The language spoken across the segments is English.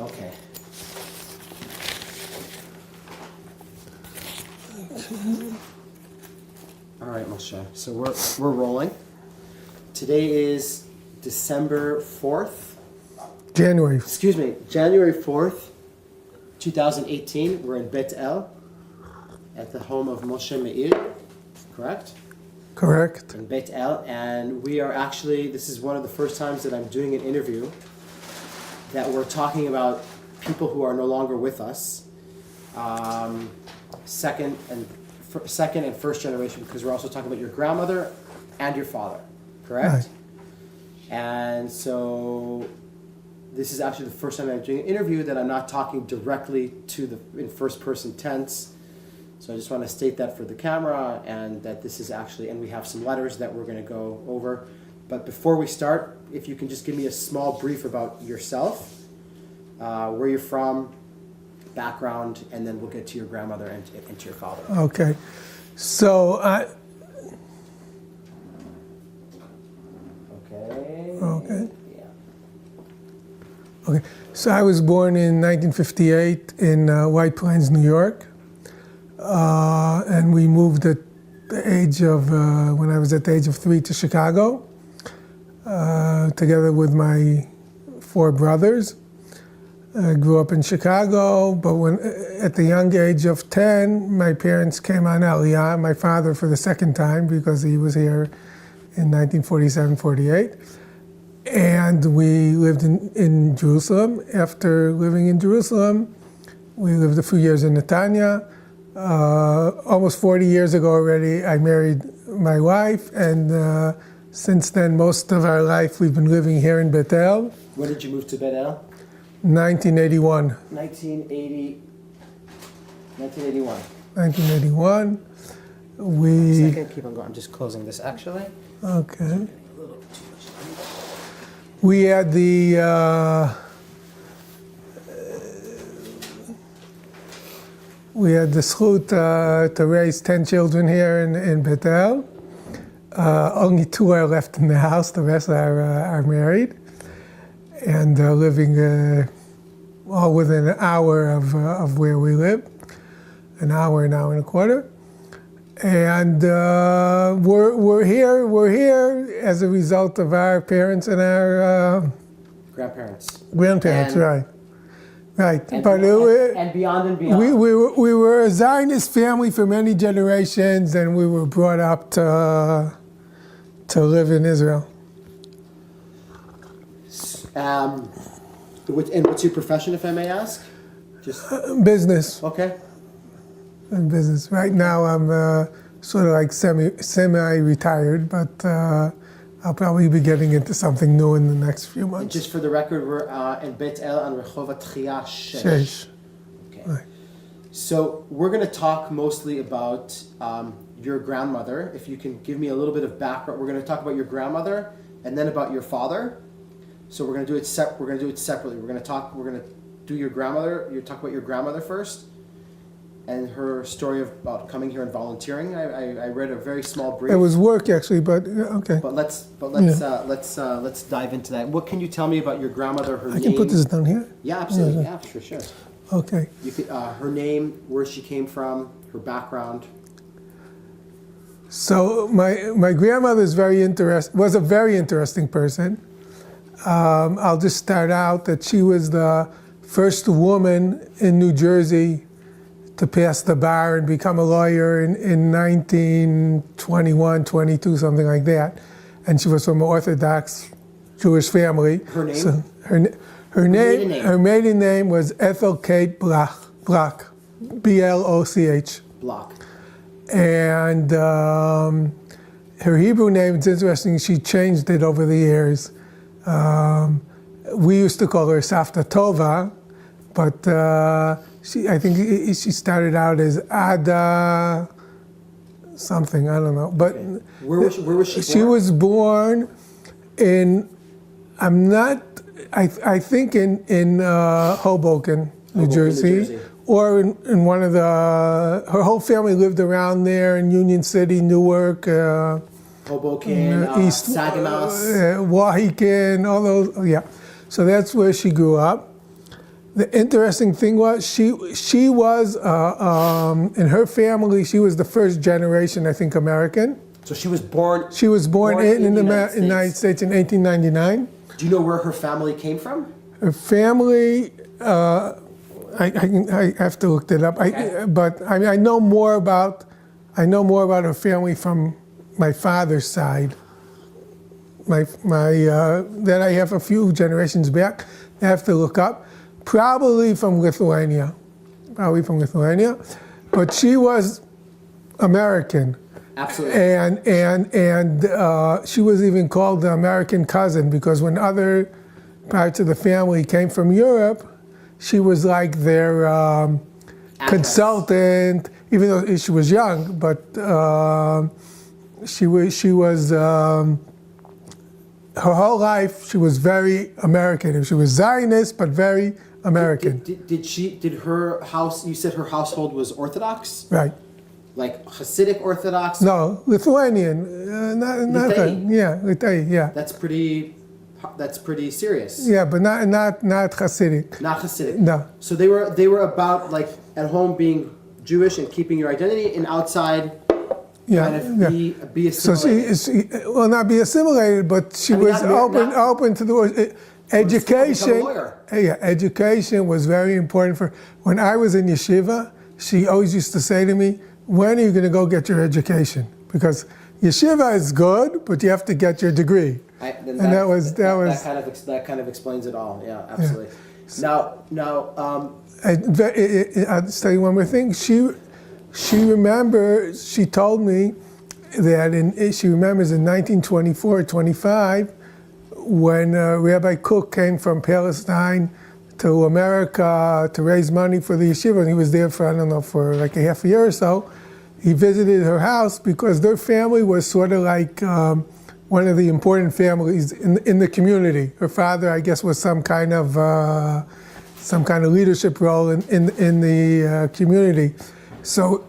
Okay. All right, Moshe. So we're rolling. Today is December 4th. January. Excuse me, January 4th, 2018. We're in Beit at the home of Moshe Maeir, correct? Correct. In Beit, and we are actually, this is one of the first times that I'm doing an interview that we're talking about people who are no longer with us, second and first generation, because we're also talking about your grandmother and your father, correct? Right. And so this is actually the first time I'm doing an interview that I'm not talking directly to in first person tense. So I just want to state that for the camera, and that this is actually, and we have some letters that we're going to go over. But before we start, if you can just give me a small brief about yourself, where you're from, background, and then we'll get to your grandmother and to your father. Okay. So Okay. Yeah. Okay. So I was born in 1958 in White Plains, New York. And we moved at the age of, when I was at the age of 3 to Chicago, together with my 4 brothers. I grew up in Chicago, but at the young age of 10, my parents came on Aliyah, my father for the second time, because he was here in 1947-48. And we lived in Jerusalem. After living in Jerusalem, we lived a few years in Netanya. Almost 40 years ago already, I married my wife, and since then, most of our life, we've been living here in Beit. When did you move to Beit? 1981. 1981. Second, keep on going. I'm just closing this actually. Okay. We had the zchut to raise 10 children here in Beit. Only 2 are left in the house. The rest are married and living all within an hour of where we live, an hour and a quarter. And we're here as a result of our parents and our grandparents. Right. Right, and, but and beyond and beyond. We were a Zionist family for many generations, and we were brought up to live in Israel. And what's your profession, if I may ask? Just business. Okay. In business. Right now, I'm sort of like semi-retired, but I'll probably be getting into something new in the next few months. And just for the record, we're in Beit on Rehova Tchia Shesh. Okay. Right. So we're going to talk mostly about your grandmother. If you can give me a little bit of background, we're going to talk about your grandmother and then about your father. So we're going to do it separately. We're going to do your grandmother. You talk about your grandmother first, and her story about coming here and volunteering. I read a very small brief. It was work actually, but okay. But let's dive into that. What can you tell me about your grandmother? Her name. I can put this down here. Yeah, absolutely. Yeah, sure. Okay. You could her name, where she came from, her background. So my grandmother was a very interesting person. I'll just start out that she was the first woman in New Jersey to pass the bar and become a lawyer in 1921, 22, something like that. And she was from an Orthodox Jewish family. Her name? So her maiden name was Ethel Kate Bloch, B-L-O-C-H. Bloch. And her Hebrew name, it's interesting, she changed it over the years. We used to call her Safta Tova, but I think she started out as Ada something, I don't know. But where was she born? She was born in, I think in Hoboken, New Jersey. Or in one of her whole family lived around there in Union City, Newark, Hoboken, East Saginaw, Wahican, all those, yeah. So that's where she grew up. The interesting thing was she was in her family. She was the first generation, I think, American. So she was born. She was born in the United States in 1899. Do you know where her family came from? Her family, I have to look that up. Okay. But I know more about her family from my father's side. That I have a few generations back. I have to look up. Probably from Lithuania. But she was American. Absolutely. And she was even called the American cousin because when other parts of the family came from Europe, she was like their consultant, even though she was young, but she was her whole life she was very American. She was Zionist, but very American. Did her house, you said her household was Orthodox? Right. Like Hasidic Orthodox? No, Lithuanian. Nothing. Yeah, Lithuanian, yeah. That's pretty serious. Yeah, but not Hasidic. Not Hasidic. No. So they were about like at home being Jewish and keeping your identity, and outside kind of be assimilated. So she not be assimilated, but she was open to the world. Education. Become a lawyer. Yeah, education was very important for. When I was in yeshiva, she always used to say to me, "When are you going to go get your education?" Because yeshiva is good, but you have to get your degree. That kind of explains it all. Yeah, absolutely. Yeah. Now, I'll tell you one more thing. She remembers. She told me that she remembers in 1924-25 when Rabbi Cook came from Palestine to America to raise money for the yeshiva, and he was there for, I don't know, for like a half a year or so. He visited her house because their family was sort of like one of the important families in the community. Her father, I guess, was some kind of leadership role in the community. So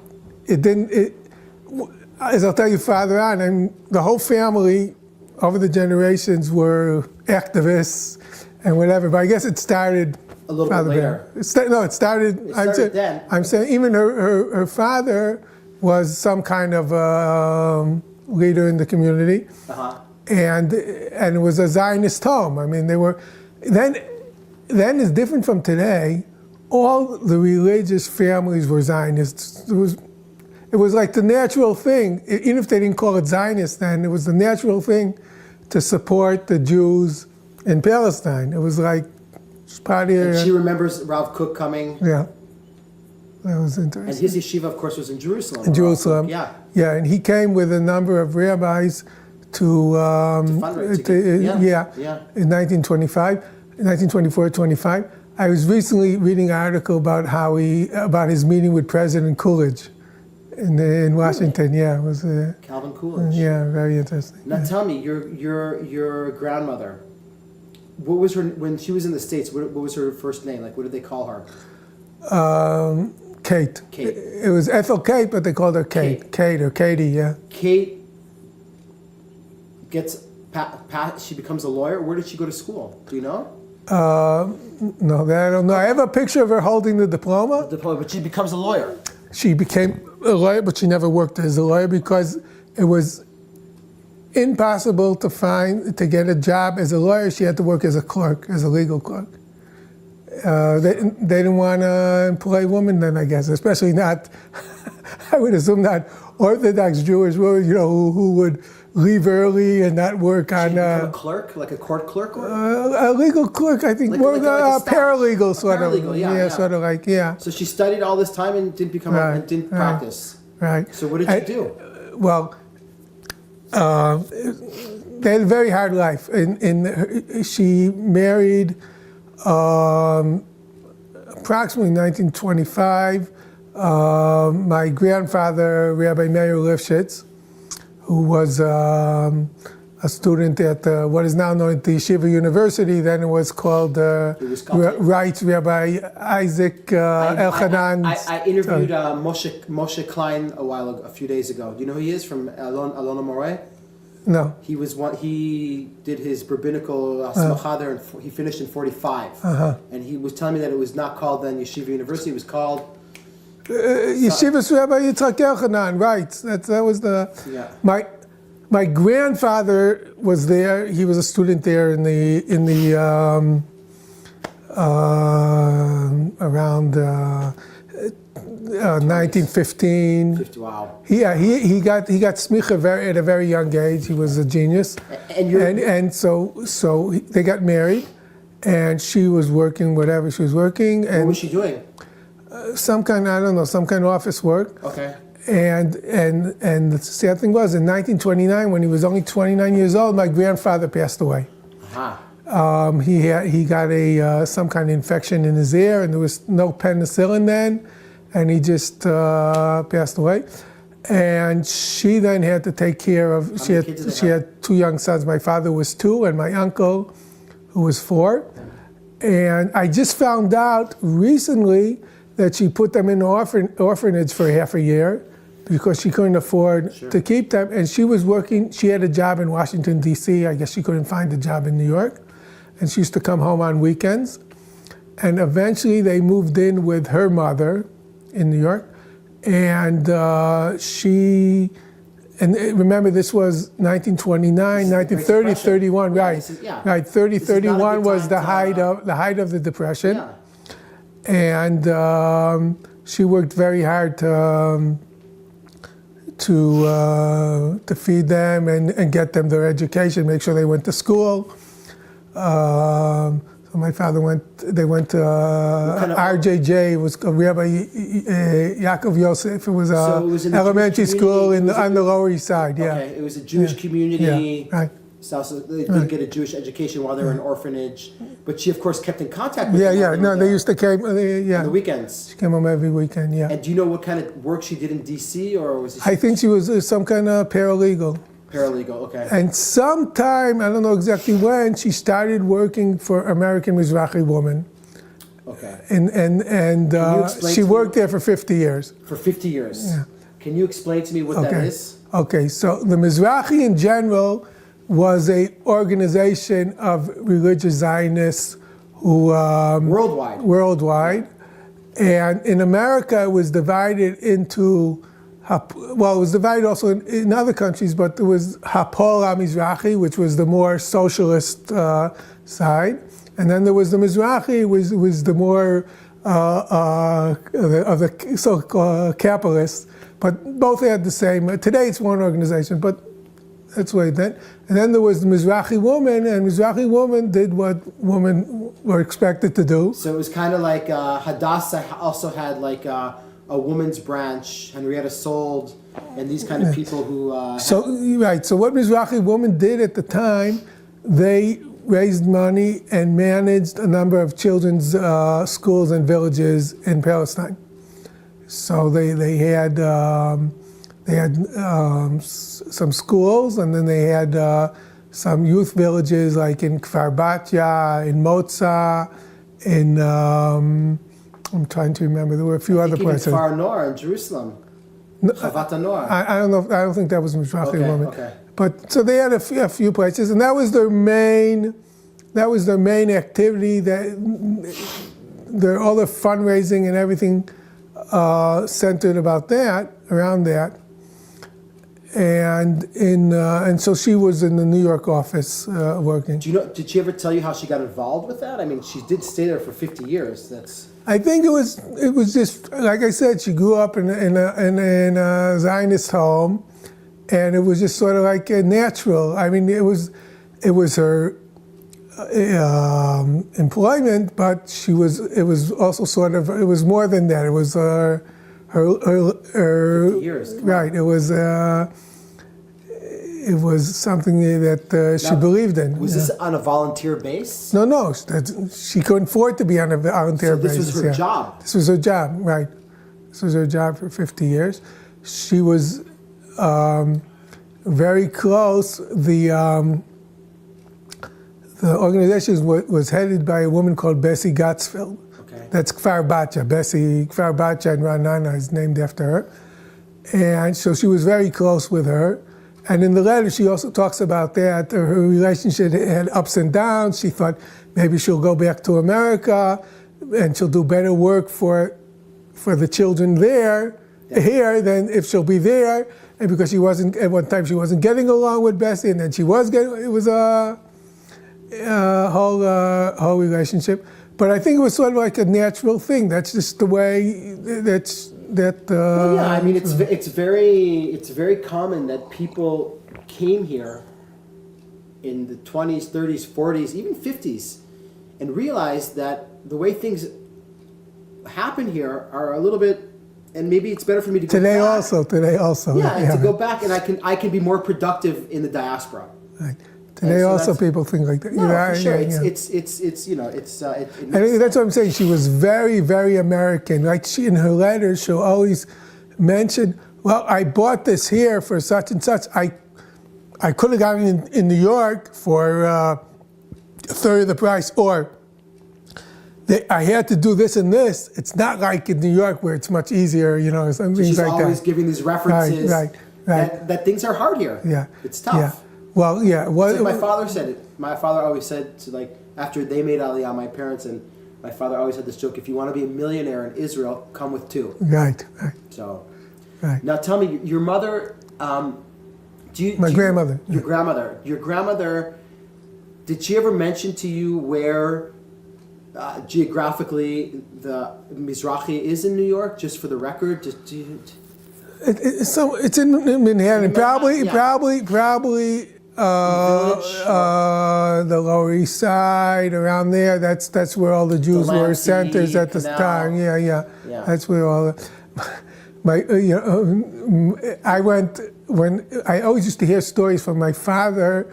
as I'll tell you farther on, the whole family over the generations were activists and whatever, but I guess it started a little bit later. It started then. I'm saying even her father was some kind of leader in the community, and it was a Zionist home. I mean, they were then is different from today. All the religious families were Zionists. It was like the natural thing, even if they didn't call it Zionist then, it was the natural thing to support the Jews in Palestine. It was like part of. And she remembers Rav Cook coming. Yeah. That was interesting. And his yeshiva, of course, was in Jerusalem. In Jerusalem. Yeah. Yeah, and he came with a number of rabbis to fundraise. In 1924-25. I was recently reading an article about about his meeting with President Coolidge in Washington. Yeah, it was Calvin Coolidge. Yeah, very interesting. Now tell me, your grandmother, what was her when she was in the States? What was her first name? Like, what did they call her? Kate. Kate. It was Ethel Kate, but they called her Kate. Kate or Katie, yeah. Kate gets she becomes a lawyer. Where did she go to school? Do you know? No, that I don't know. I have a picture of her holding the diploma. But she becomes a lawyer. She became a lawyer, but she never worked as a lawyer because it was impossible to get a job as a lawyer. She had to work as a clerk, as a legal clerk. They didn't want to employ women then, I guess, especially not, I would assume not Orthodox Jewish women, who would leave early and not work on... a clerk, like a court clerk? Or? A legal clerk, I think, more like a paralegal sort of. Yeah, sort of like, yeah. So she studied all this time and didn't didn't practice. Right. So what did she do? Well, they had a very hard life. She married approximately 1925. My grandfather, Rabbi Maeir Lifshitz, who was a student at what is now known as the Yeshiva University, then it was called Right Rabbi Isaac Elchanan. I interviewed Moshe Klein a few days ago. Do you know who he is from Alona Moreh? No. He did his rabbinical smacha there, and he finished in 45. And he was telling me that it was not called then Yeshiva University. It was called Yeshiva Rabbi Yitzchak Yochanan. Right. That was the. Yeah. My grandfather was there. He was a student there in the around 1915. 50, wow. He got smicha at a very young age. He was a genius. And so they got married, and she was working whatever she was working. And what was she doing? Some kind of office work. Okay. And the sad thing was, in 1929, when he was only 29 years old, my grandfather passed away. He got some kind of infection in his ear, and there was no penicillin then, and he just passed away. And she then had to take care of. She had 2 young sons. My father was 2, and my uncle, who was 4. And I just found out recently that she put them in an orphanage for half a year because she couldn't afford to keep them. And she was working, she had a job in Washington, D.C. I guess she couldn't find a job in New York. And she used to come home on weekends. And eventually they moved in with her mother in New York. And remember, this was 1929, 1930, 31, right? Right, 30, 31 was the height of the Depression. Yeah. And she worked very hard to feed them and get them their education, make sure they went to school. So my father they went to RJJ, it was Rabbi Yaakov Yosef. It was an elementary school on the Lower East Side, yeah. Okay, it was a Jewish community. Yeah, right. So they didn't get a Jewish education while they were in an orphanage. But she, of course, kept in contact with them. Yeah. No, they used to come. On the weekends. She came home every weekend, yeah. And do you know what kind of work she did in D.C. or was it? I think she was some kind of paralegal. Paralegal, okay. And sometime, I don't know exactly when, she started working for American Mizrahi Woman. Okay. And she worked there for 50 years. For 50 years? Yeah. Can you explain to me what that is? Okay, so the Mizrahi in general was a organization of religious Zionists who... Worldwide. And in America, it was divided into... it was divided also in other countries, but there was Hapol HaMizrahi, which was the more socialist side. And then there was the Mizrahi, was the more of the so-called capitalists. But both had the same. Today it's one organization, but that's what it then. And then there was the Mizrahi woman, and Mizrahi woman did what women were expected to do. So it was kind of like Hadassah also had like a woman's branch, Henrietta Sold, and these kind of people who... So what Mizrahi woman did at the time, they raised money and managed a number of children's schools and villages in Palestine. So they had some schools, and then they had some youth villages like in Kfar Batya, in Moza, in I'm trying to remember. There were a few other places. Even Kfar Nor in Jerusalem. Chavat Nor. I don't know. I don't think that was Mizrahi woman. Okay. But so they had a few places, and that was their main. That was their main activity. All the fundraising and everything centered around that. And so she was in the New York office working. Do you know? Did she ever tell you how she got involved with that? I mean, she did stay there for 50 years. I think it was just like I said. She grew up in a Zionist home, and it was just sort of like natural. I mean, it was her employment, but it was also sort of, it was more than that. It was her 50 years. Right. It was something that she believed in. Was this on a volunteer base? No. She couldn't afford to be on a volunteer base. So this was her job? This was her job, right. This was her job for 50 years. She was very close. The organization was headed by a woman called Bessie Gottsfield. Okay. That's Kfar Batya. Kfar Batya in Ra'anana is named after her. And so she was very close with her. And in the letter, she also talks about that. Her relationship had ups and downs. She thought maybe she'll go back to America and she'll do better work for the children here than if she'll be there. And because she wasn't, at one time she wasn't getting along with Bessie, and then she was getting, it was a whole relationship. But I think it was sort of like a natural thing. That's just the way, well, yeah, I mean, it's very common that people came here in the 20s, 30s, 40s, even 50s, and realized that the way things happen here are a little bit, and maybe it's better for me to go today back. Today also. Yeah, to go back, and I can be more productive in the diaspora. Right. Today also people think like that. No, for sure. Yeah. It's you know, it's. I mean, that's what I'm saying. She was very, very American. Like she, in her letters, she'll always mention, well, I bought this here for such and such. I could have gotten it in New York for a third of the price, or I had to do this and this. It's not like in New York where it's much easier, you know, some things like that. She's always giving these references. Right. That things are hard here. Yeah. It's tough. Yeah. Well, yeah. Well, like my father said it. My father always said to, like, after they made Aliyah, my parents, and my father always had this joke: if you want to be a millionaire in Israel, come with two. Right. So, right. Now tell me, your mother. Grandmother. Your grandmother. Your grandmother. Did she ever mention to you where, geographically, the Mizrahi is in New York? Just for the record, it's in Manhattan. Probably the Lower East Side, around there. That's where all the Jews were centers at the time. Yeah. That's where all. I went when I always used to hear stories from my father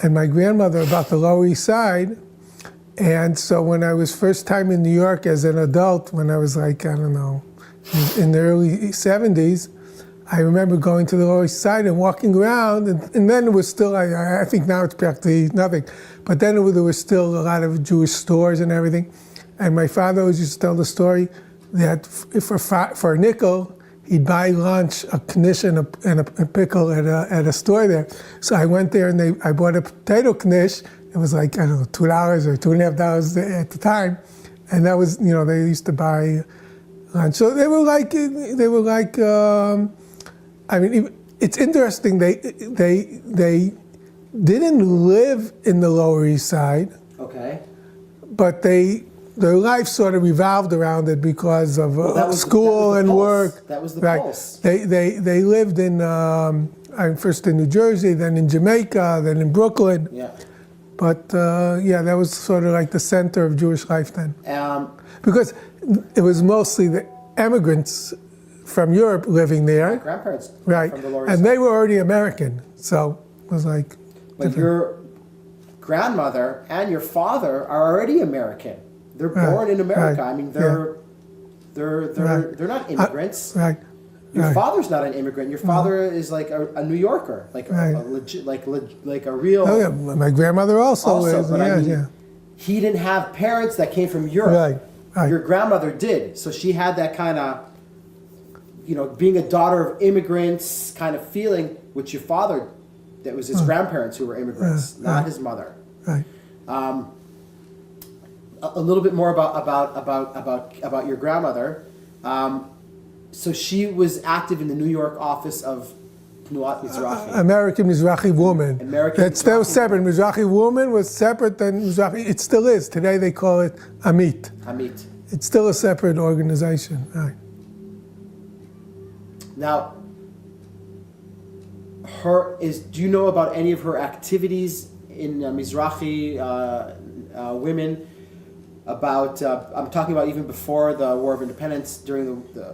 and my grandmother about the Lower East Side, and so when I was first time in New York as an adult, when I was like, I don't know, in the early 70s. I remember going to the Lower East Side and walking around, and then it was still, I think now it's practically nothing, but then there was still a lot of Jewish stores and everything. And my father always used to tell the story that for a nickel, he'd buy lunch, a knish and a pickle at a store there. So I went there and I bought a potato knish. It was like, I don't know, $2 or $2.50 at the time. And that was, you know, they used to buy lunch. So they were like, I mean, it's interesting. They didn't live in the Lower East Side. Okay. But their life sort of revolved around it because of school and work. That was the right. pulse. They lived in first in New Jersey, then in Jamaica, then in Brooklyn. Yeah. But that was sort of like the center of Jewish life then. Because it was mostly the immigrants from Europe living there. My grandparents right. from the Lower East And Side. they were already American, so it was like. But your grandmother and your father are already American. They're born in America. Right. I mean, they're not immigrants. Right. Your father's not an immigrant. Your father is like a New Yorker, like a legit, like a real. Oh yeah, my grandmother also is. But I mean, he didn't have parents that came from Europe. Right. Your grandmother did, so she had that kind of, being a daughter of immigrants kind of feeling, which your father, that was his grandparents who were immigrants, not his mother. Right. A little bit more about your grandmother. So she was active in the New York office of Tnuat Mizrahi. American Mizrahi Woman. That's still separate. Mizrahi Woman was separate than Mizrahi. It still is. Today they call it Amit. Amit. It's still a separate organization. Right. Now, do you know about any of her activities in Mizrahi women? About I'm talking about even before the War of Independence, during the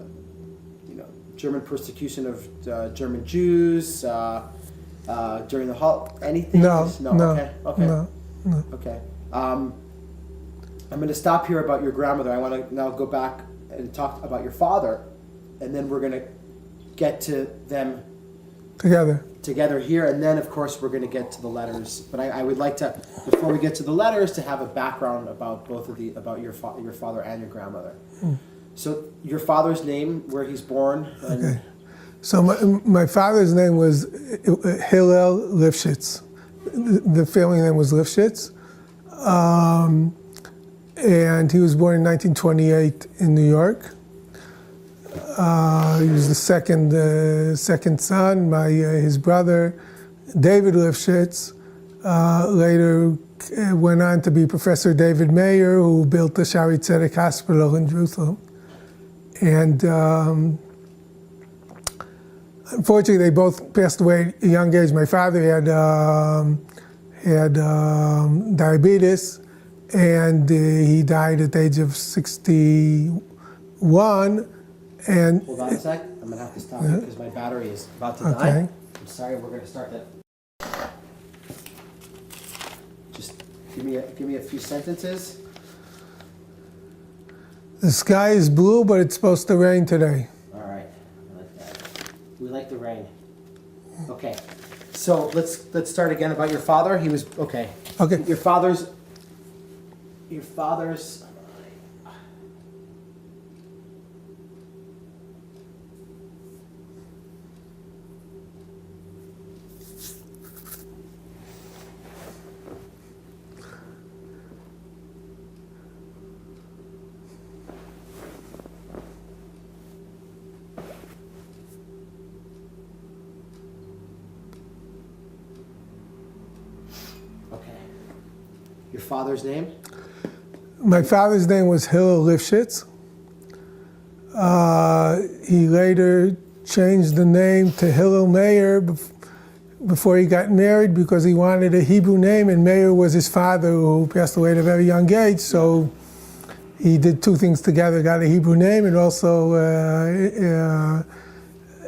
German persecution of German Jews, during the anything? No. Okay. No. Okay. I'm going to stop here about your grandmother. I want to now go back and talk about your father, and then we're going to get to them together here, and then of course we're going to get to the letters. But I would like to, before we get to the letters, to have a background about about your father and your grandmother. So your father's name, where he's born. And So my father's name was Hillel Lifshitz. The family name was Lifshitz. And he was born in 1928 in New York. He was the second son. His brother, David Lifshitz, later went on to be Professor David Maeir, who built the Shaarei Tzedek Hospital in Jerusalem. And unfortunately, they both passed away at a young age. My father had diabetes, and he died at the age of 61. And hold on a sec. I'm gonna have to stop it because my battery is about to die. I'm sorry. We're gonna start that. Just give me a few sentences. The sky is blue, but it's supposed to rain today. All right. I like that. We like the rain. Okay. So let's start again about your father. He was okay. Okay. Your father's. Your father's name? My father's name was Hillel Lifshitz. He later changed the name to Hillel Maeir before he got married because he wanted a Hebrew name, and Maeir was his father who passed away at a very young age. So he did two things together, got a Hebrew name and also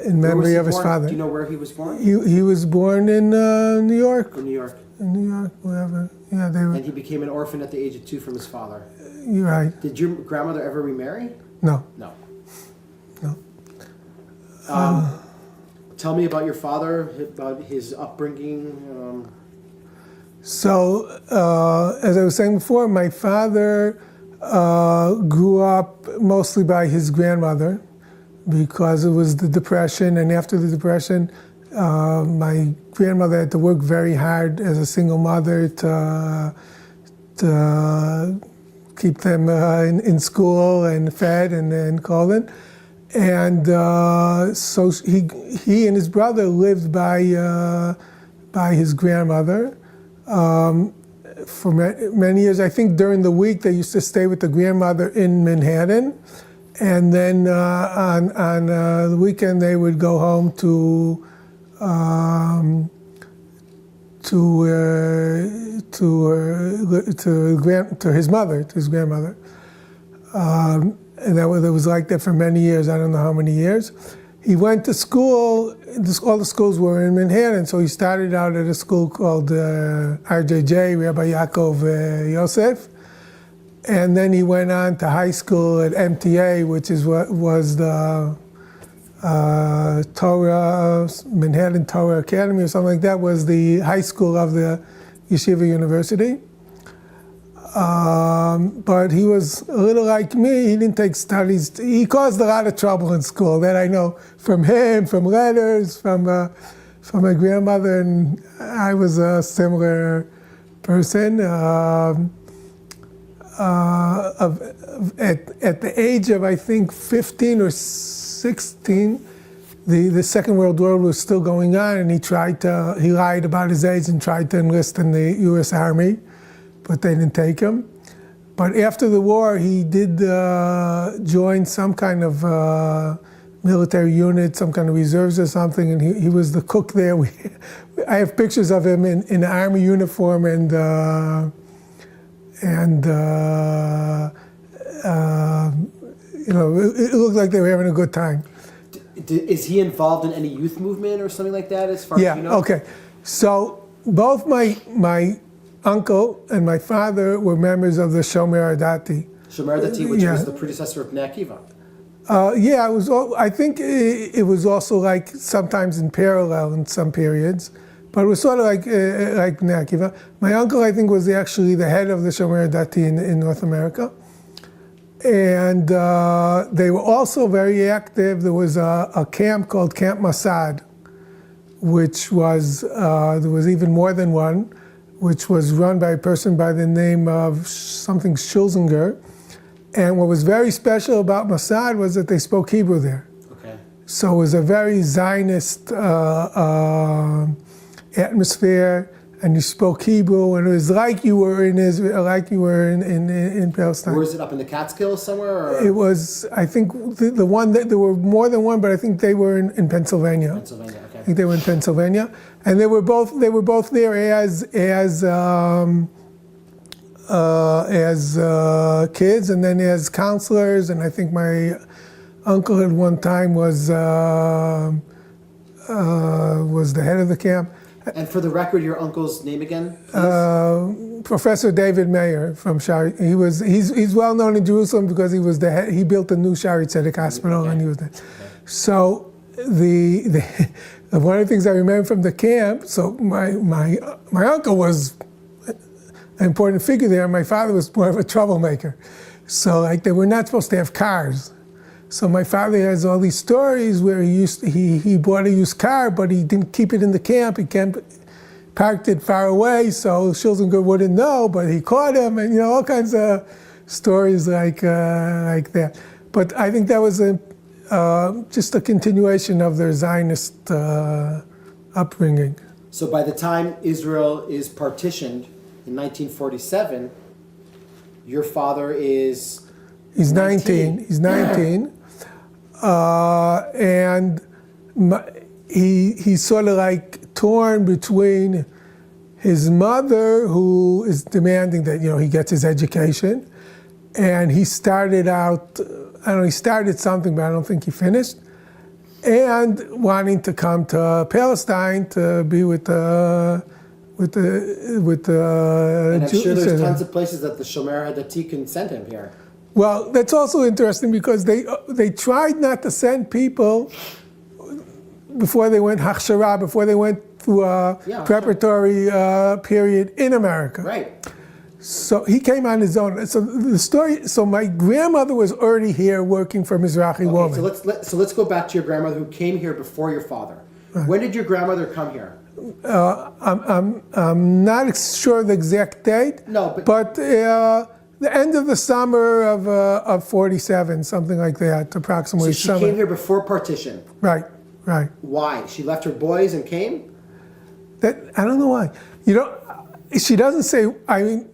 in memory of his father. Do you know where he was born? He was born in New York. In New York. In New York, wherever. Yeah, they were. And he became an orphan at the age of 2 from his father. You're right. Did your grandmother ever remarry? No. No. No. Tell me about your father, about his upbringing. So, as I was saying before, my father grew up mostly by his grandmother because it was the Depression, and after the Depression, my grandmother had to work very hard as a single mother to keep them in school and fed and clothing. And so he and his brother lived by his grandmother for many years. I think during the week they used to stay with the grandmother in Manhattan, and then on the weekend they would go home to his grandmother. And that was like that for many years. I don't know how many years. He went to school. All the schools were in Manhattan, so he started out at a school called RJJ, Rabbi Yaakov Yosef. And then he went on to high school at MTA, which is what was the Manhattan Torah Academy or something like that, was the high school of the Yeshiva University. But he was a little like me. He didn't take studies. He caused a lot of trouble in school, that I know from him, from letters, from my grandmother, and I was a similar person. At the age of, I think, 15 or 16, the Second World War was still going on, and he lied about his age and tried to enlist in the U.S. Army, but they didn't take him. But after the war, he did join some kind of military unit, some kind of reserves or something, and he was the cook there. I have pictures of him in an army uniform, and it looked like they were having a good time. Is he involved in any youth movement or something like that, as far as you know? Okay. So both my uncle and my father were members of the Shomer Dati. Shomer Dati, which was the predecessor of Bnei Akiva. It was. I think it was also like sometimes in parallel in some periods, but it was sort of like Bnei Akiva. My uncle, I think, was actually the head of the Shomer Dati in North America, And they were also very active. There was a camp called Camp Mossad, which was, there was even more than one, which was run by a person by the name of something Schulzinger. And what was very special about Mossad was that they spoke Hebrew there. Okay. So it was a very Zionist atmosphere, and you spoke Hebrew, and it was like you were in Israel, like you were in Palestine. Where is it, up in the Catskills somewhere? Or? It was, I think, the one that, there were more than one, but I think they were in Pennsylvania. Pennsylvania, okay. I think they were in Pennsylvania, and they were both there as kids, and then as counselors. And I think my uncle at one time was the head of the camp. And for the record, your uncle's name again? Professor David Maeir from Shari. He's well known in Jerusalem because he was the head, he built the new Shari Tzedek hospital, okay. And he was there. Okay. So the one of the things I remember from the camp. So my uncle was an important figure there. My father was more of a troublemaker. So like they were not supposed to have cars. So my father has all these stories where he bought a used car, but he didn't keep it in the camp. He parked it far away, so Schulzinger wouldn't know, but he caught him, and all kinds of stories like that. But I think that was just a continuation of their Zionist upbringing. So by the time Israel is partitioned in 1947, your father is... He's 19. He's 19. And he's sort of like torn between his mother, who is demanding that, he gets his education. And he started out, he started something, but I don't think he finished. And wanting to come to Palestine to be with the And I'm sure there's tons of places that the Shomer Hadati can send him here. Well, that's also interesting because they tried not to send people before they went hachshara, before they went through a preparatory period in America. Right. So he came on his own. So the story. So my grandmother was already here working for Mizrahi woman. So let's go back to your grandmother who came here before your father. Right. When did your grandmother come here? I'm not sure the exact date. No, but the end of the summer of 47, something like that, approximately. So she came here before partition. Right. Why? She left her boys and came? I don't know why. She doesn't say,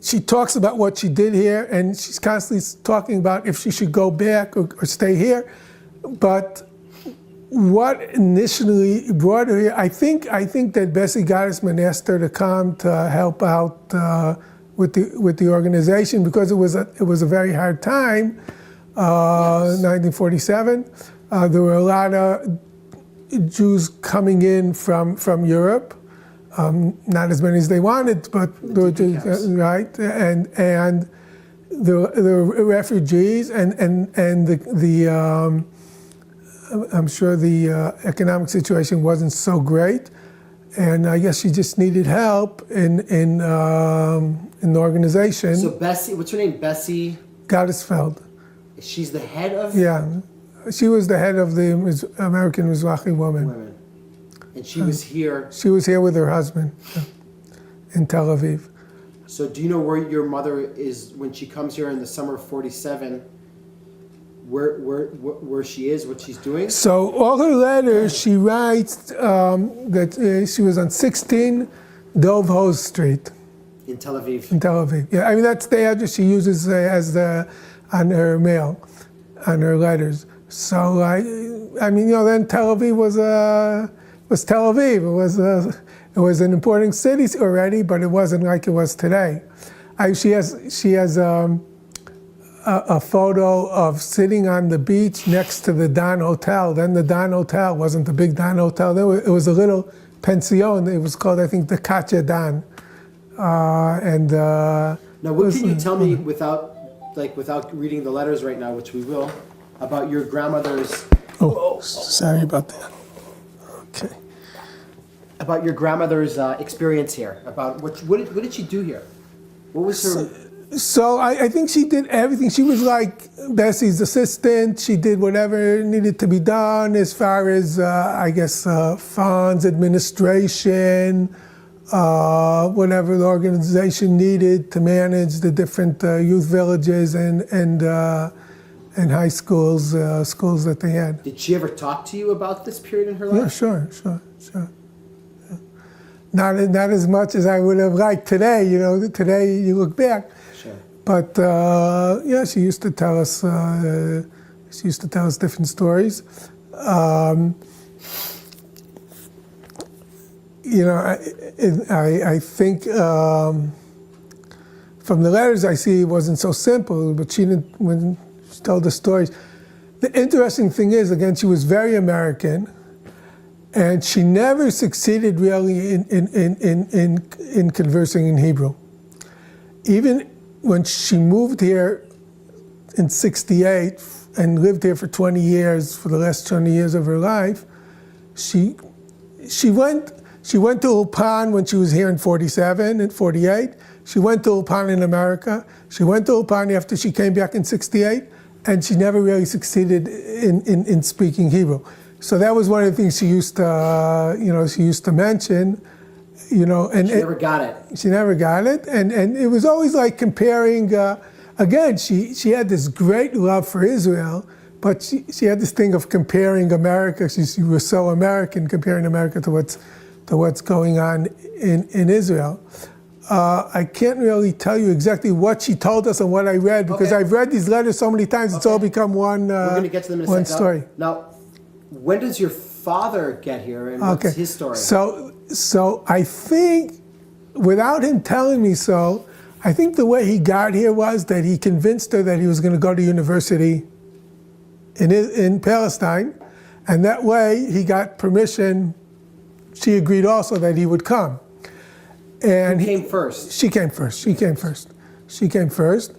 she talks about what she did here, and she's constantly talking about if she should go back or stay here. But what initially brought her here, I think that Bessie Gottesman asked her to come to help out with the organization because it was a very hard time, 1947. There were a lot of Jews coming in from Europe, not as many as they wanted, but there were Jews, right? And the refugees and the I'm sure the economic situation wasn't so great, and I guess she just needed help in the organization. So Bessie, what's her name? Bessie Gottesfeld. She's the head of. Yeah, she was the head of the American Mizrahi woman. And she was here. She was here with her husband in Tel Aviv. So do you know where your mother is when she comes here in the summer of 47? Where she is, what she's doing? So all her letters, she writes that she was on 16 Dov Hoz Street. In Tel Aviv. In Tel Aviv. Yeah, that's the address she uses on her mail, on her letters. So then Tel Aviv was Tel Aviv. It was an important city already, but it wasn't like it was today. She has a photo of sitting on the beach next to the Don Hotel. Then the Don Hotel wasn't the big Don Hotel. It was a little pension. It was called, I think, the Katja Don. Now, what can you tell me without reading the letters right now, which we will, about your grandmother's... Sorry about that. Okay. About your grandmother's experience here. About what did she do here? What was her... So I think she did everything. She was like Bessie's assistant. She did whatever needed to be done as far as, funds, administration, whatever the organization needed to manage the different youth villages and high schools, schools that they had. Did she ever talk to you about this period in her life? Yeah, sure. Yeah. Not as much as I would have liked today. Today you look back. Sure. But she used to tell us. She used to tell us different stories. I think from the letters I see it wasn't so simple. But she didn't when she told the stories. The interesting thing is, again, she was very American, and she never succeeded really in conversing in Hebrew. Even when she moved here in '68 and lived here for 20 years, for the last 20 years of her life, she went to Ulpan when she was here in '47 and '48. She went to Ulpan in America. She went to Ulpan after she came back in '68, and she never really succeeded in speaking Hebrew. So that was one of the things she used to mention. And she never got it. She never got it, and it was always like comparing. Again, she had this great love for Israel, but she had this thing of comparing America. She was so American, comparing America to what's going on in Israel. I can't really tell you exactly what she told us and what I read because I've read these letters so many times. It's all become one. We're going to get to them in a one second. story. Now, when does your father get here, and what's his story? So I think, without him telling me so, I think the way he got here was that he convinced her that he was going to go to university in Palestine, and that way he got permission. She agreed also that he would come. And Who came first? She came first,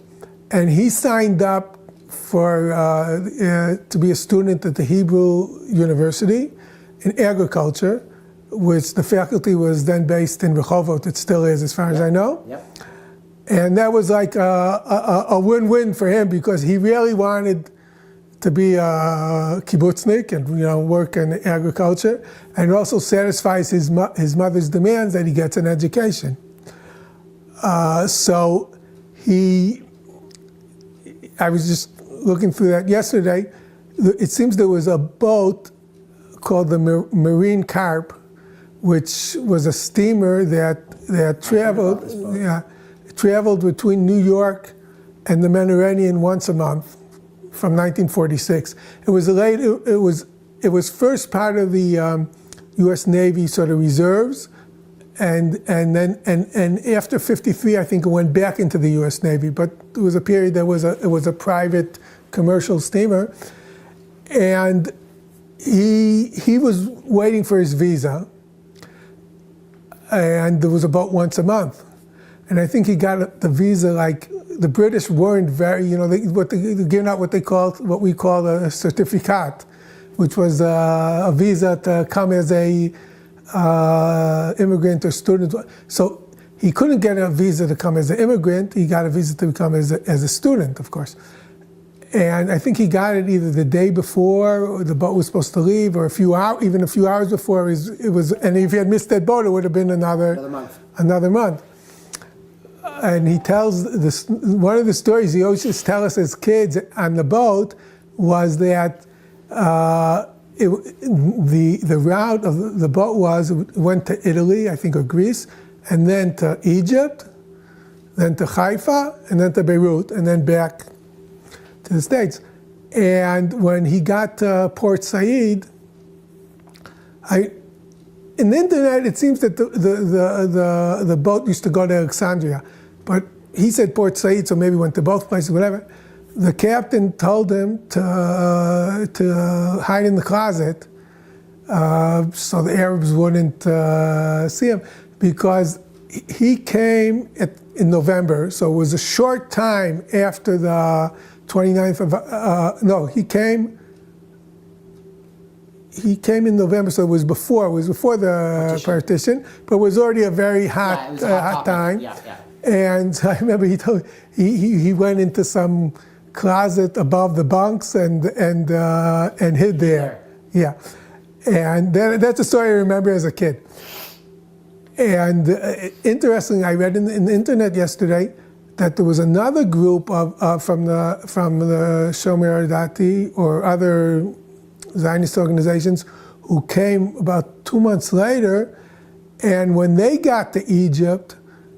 and he signed up for to be a student at the Hebrew University in agriculture, which the faculty was then based in Rehovot. It still is, as far as I know. Yep. And that was like a win-win for him because he really wanted to be a kibbutznik and work in agriculture, and it also satisfies his mother's demands that he gets an education. So I was just looking through that yesterday. It seems there was a boat called the Marine Carp, which was a steamer that traveled between New York and the Mediterranean once a month from 1946. It was first part of the U.S. Navy sort of reserves, and after '53, I think it went back into the U.S. Navy. But there was a period it was a private commercial steamer, and he was waiting for his visa, and there was a boat once a month, and I think he got the visa like. The British weren't very, they're giving out what we call a certificate, which was a visa to come as a immigrant or student. So he couldn't get a visa to come as an immigrant. He got a visa to come as a student, of course. And I think he got it either the day before the boat was supposed to leave, or even a few hours before. It was, and if he had missed that boat, it would have been another month. And he tells one of the stories he always used to tell us as kids on the boat was that the route of the boat went to Italy, I think, or Greece, and then to Egypt, then to Haifa, and then to Beirut, and then back to the States. And when he got to Port Said, in the internet, it seems that the boat used to go to Alexandria, but he said Port Said, so maybe went to both places, whatever. The captain told him to hide in the closet so the Arabs wouldn't see him, because he came in November, so it was a short time after the 29th of, he came in November, so it was before the partition, but it was already a very hot time. Yeah. And I remember he went into some closet above the bunks and hid there. Yeah. And that's a story I remember as a kid. And interestingly, I read in the internet yesterday that there was another group from the Shomer Dati or other Zionist organizations who came about 2 months later, and when they got to Egypt,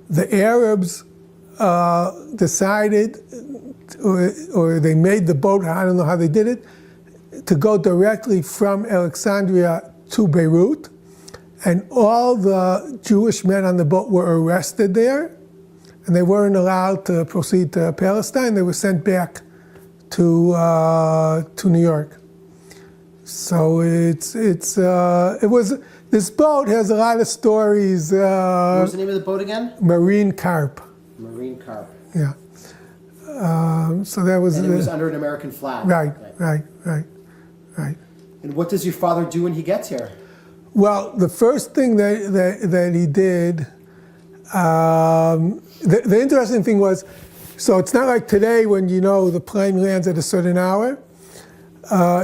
the Arabs decided, or they made the boat, I don't know how they did it, to go directly from Alexandria to Beirut, and all the Jewish men on the boat were arrested there, and they weren't allowed to proceed to Palestine. They were sent back to New York. So this boat has a lot of stories. What was the name of the boat again? Marine Carp. Marine Carp. Yeah. So that was. And it was under an American flag. Right. And what does your father do when he gets here? Well, the first thing that he did, the interesting thing was, so it's not like today when the plane lands at a certain hour.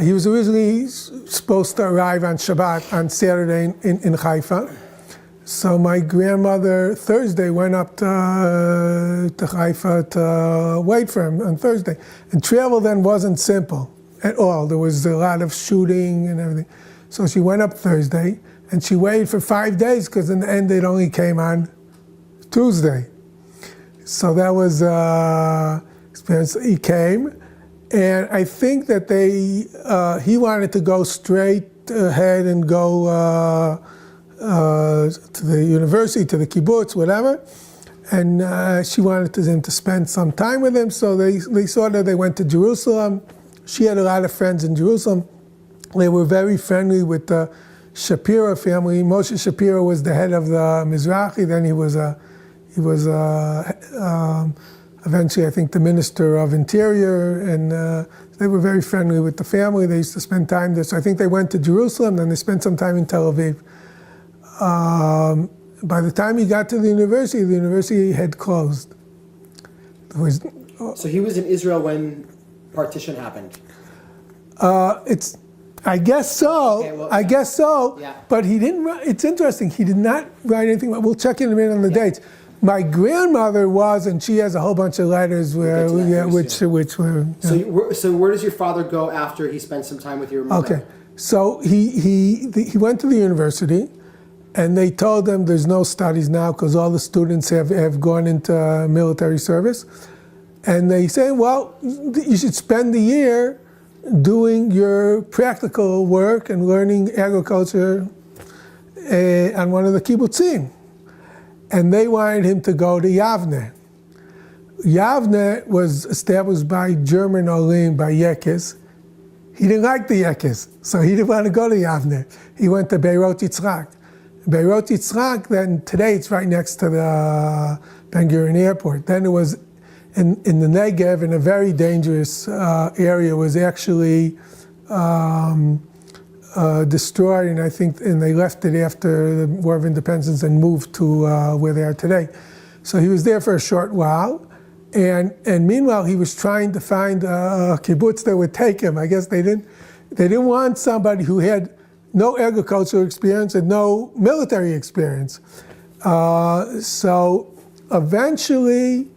He was originally supposed to arrive on Shabbat on Saturday in Haifa. So my grandmother Thursday went up to Haifa to wait for him on Thursday. And travel then wasn't simple at all. There was a lot of shooting and everything. So she went up Thursday and she waited for 5 days because in the end it only came on Tuesday. So that was experience. He came. And I think that he wanted to go straight ahead and go to the university, to the kibbutz, whatever. And she wanted him to spend some time with him. So they went to Jerusalem. She had a lot of friends in Jerusalem. They were very friendly with the Shapiro family. Moshe Shapiro was the head of the Mizrahi. Then he was eventually, I think, the Minister of Interior, and they were very friendly with the family. They used to spend time there. So I think they went to Jerusalem, then they spent some time in Tel Aviv. By the time he got to the university had closed. So he was in Israel when partition happened? I guess so. Okay, well, I guess so. Yeah. But he didn't write, it's interesting, he did not write anything. We'll check in a minute on the dates. My grandmother was, and she has a whole bunch of letters where, which were. So where does your father go after he spent some time with your mother? Okay, so he went to the university, and they told him there's no studies now because all the students have gone into military service, and they say, well, you should spend the year doing your practical work and learning agriculture on one of the kibbutzim. And they wanted him to go to Yavne. Yavne was established by German Olim, by Yekes. He didn't like the Yekes, so he didn't want to go to Yavne. He went to Beirut Yitzhak. Beirut Yitzhak, then today it's right next to the Ben Gurion Airport. Then it was in the Negev, in a very dangerous area, was actually destroyed, and I think they left it after the War of Independence and moved to where they are today. So he was there for a short while, and meanwhile he was trying to find a kibbutz that would take him. I guess they didn't want somebody who had no agricultural experience and no military experience. So eventually,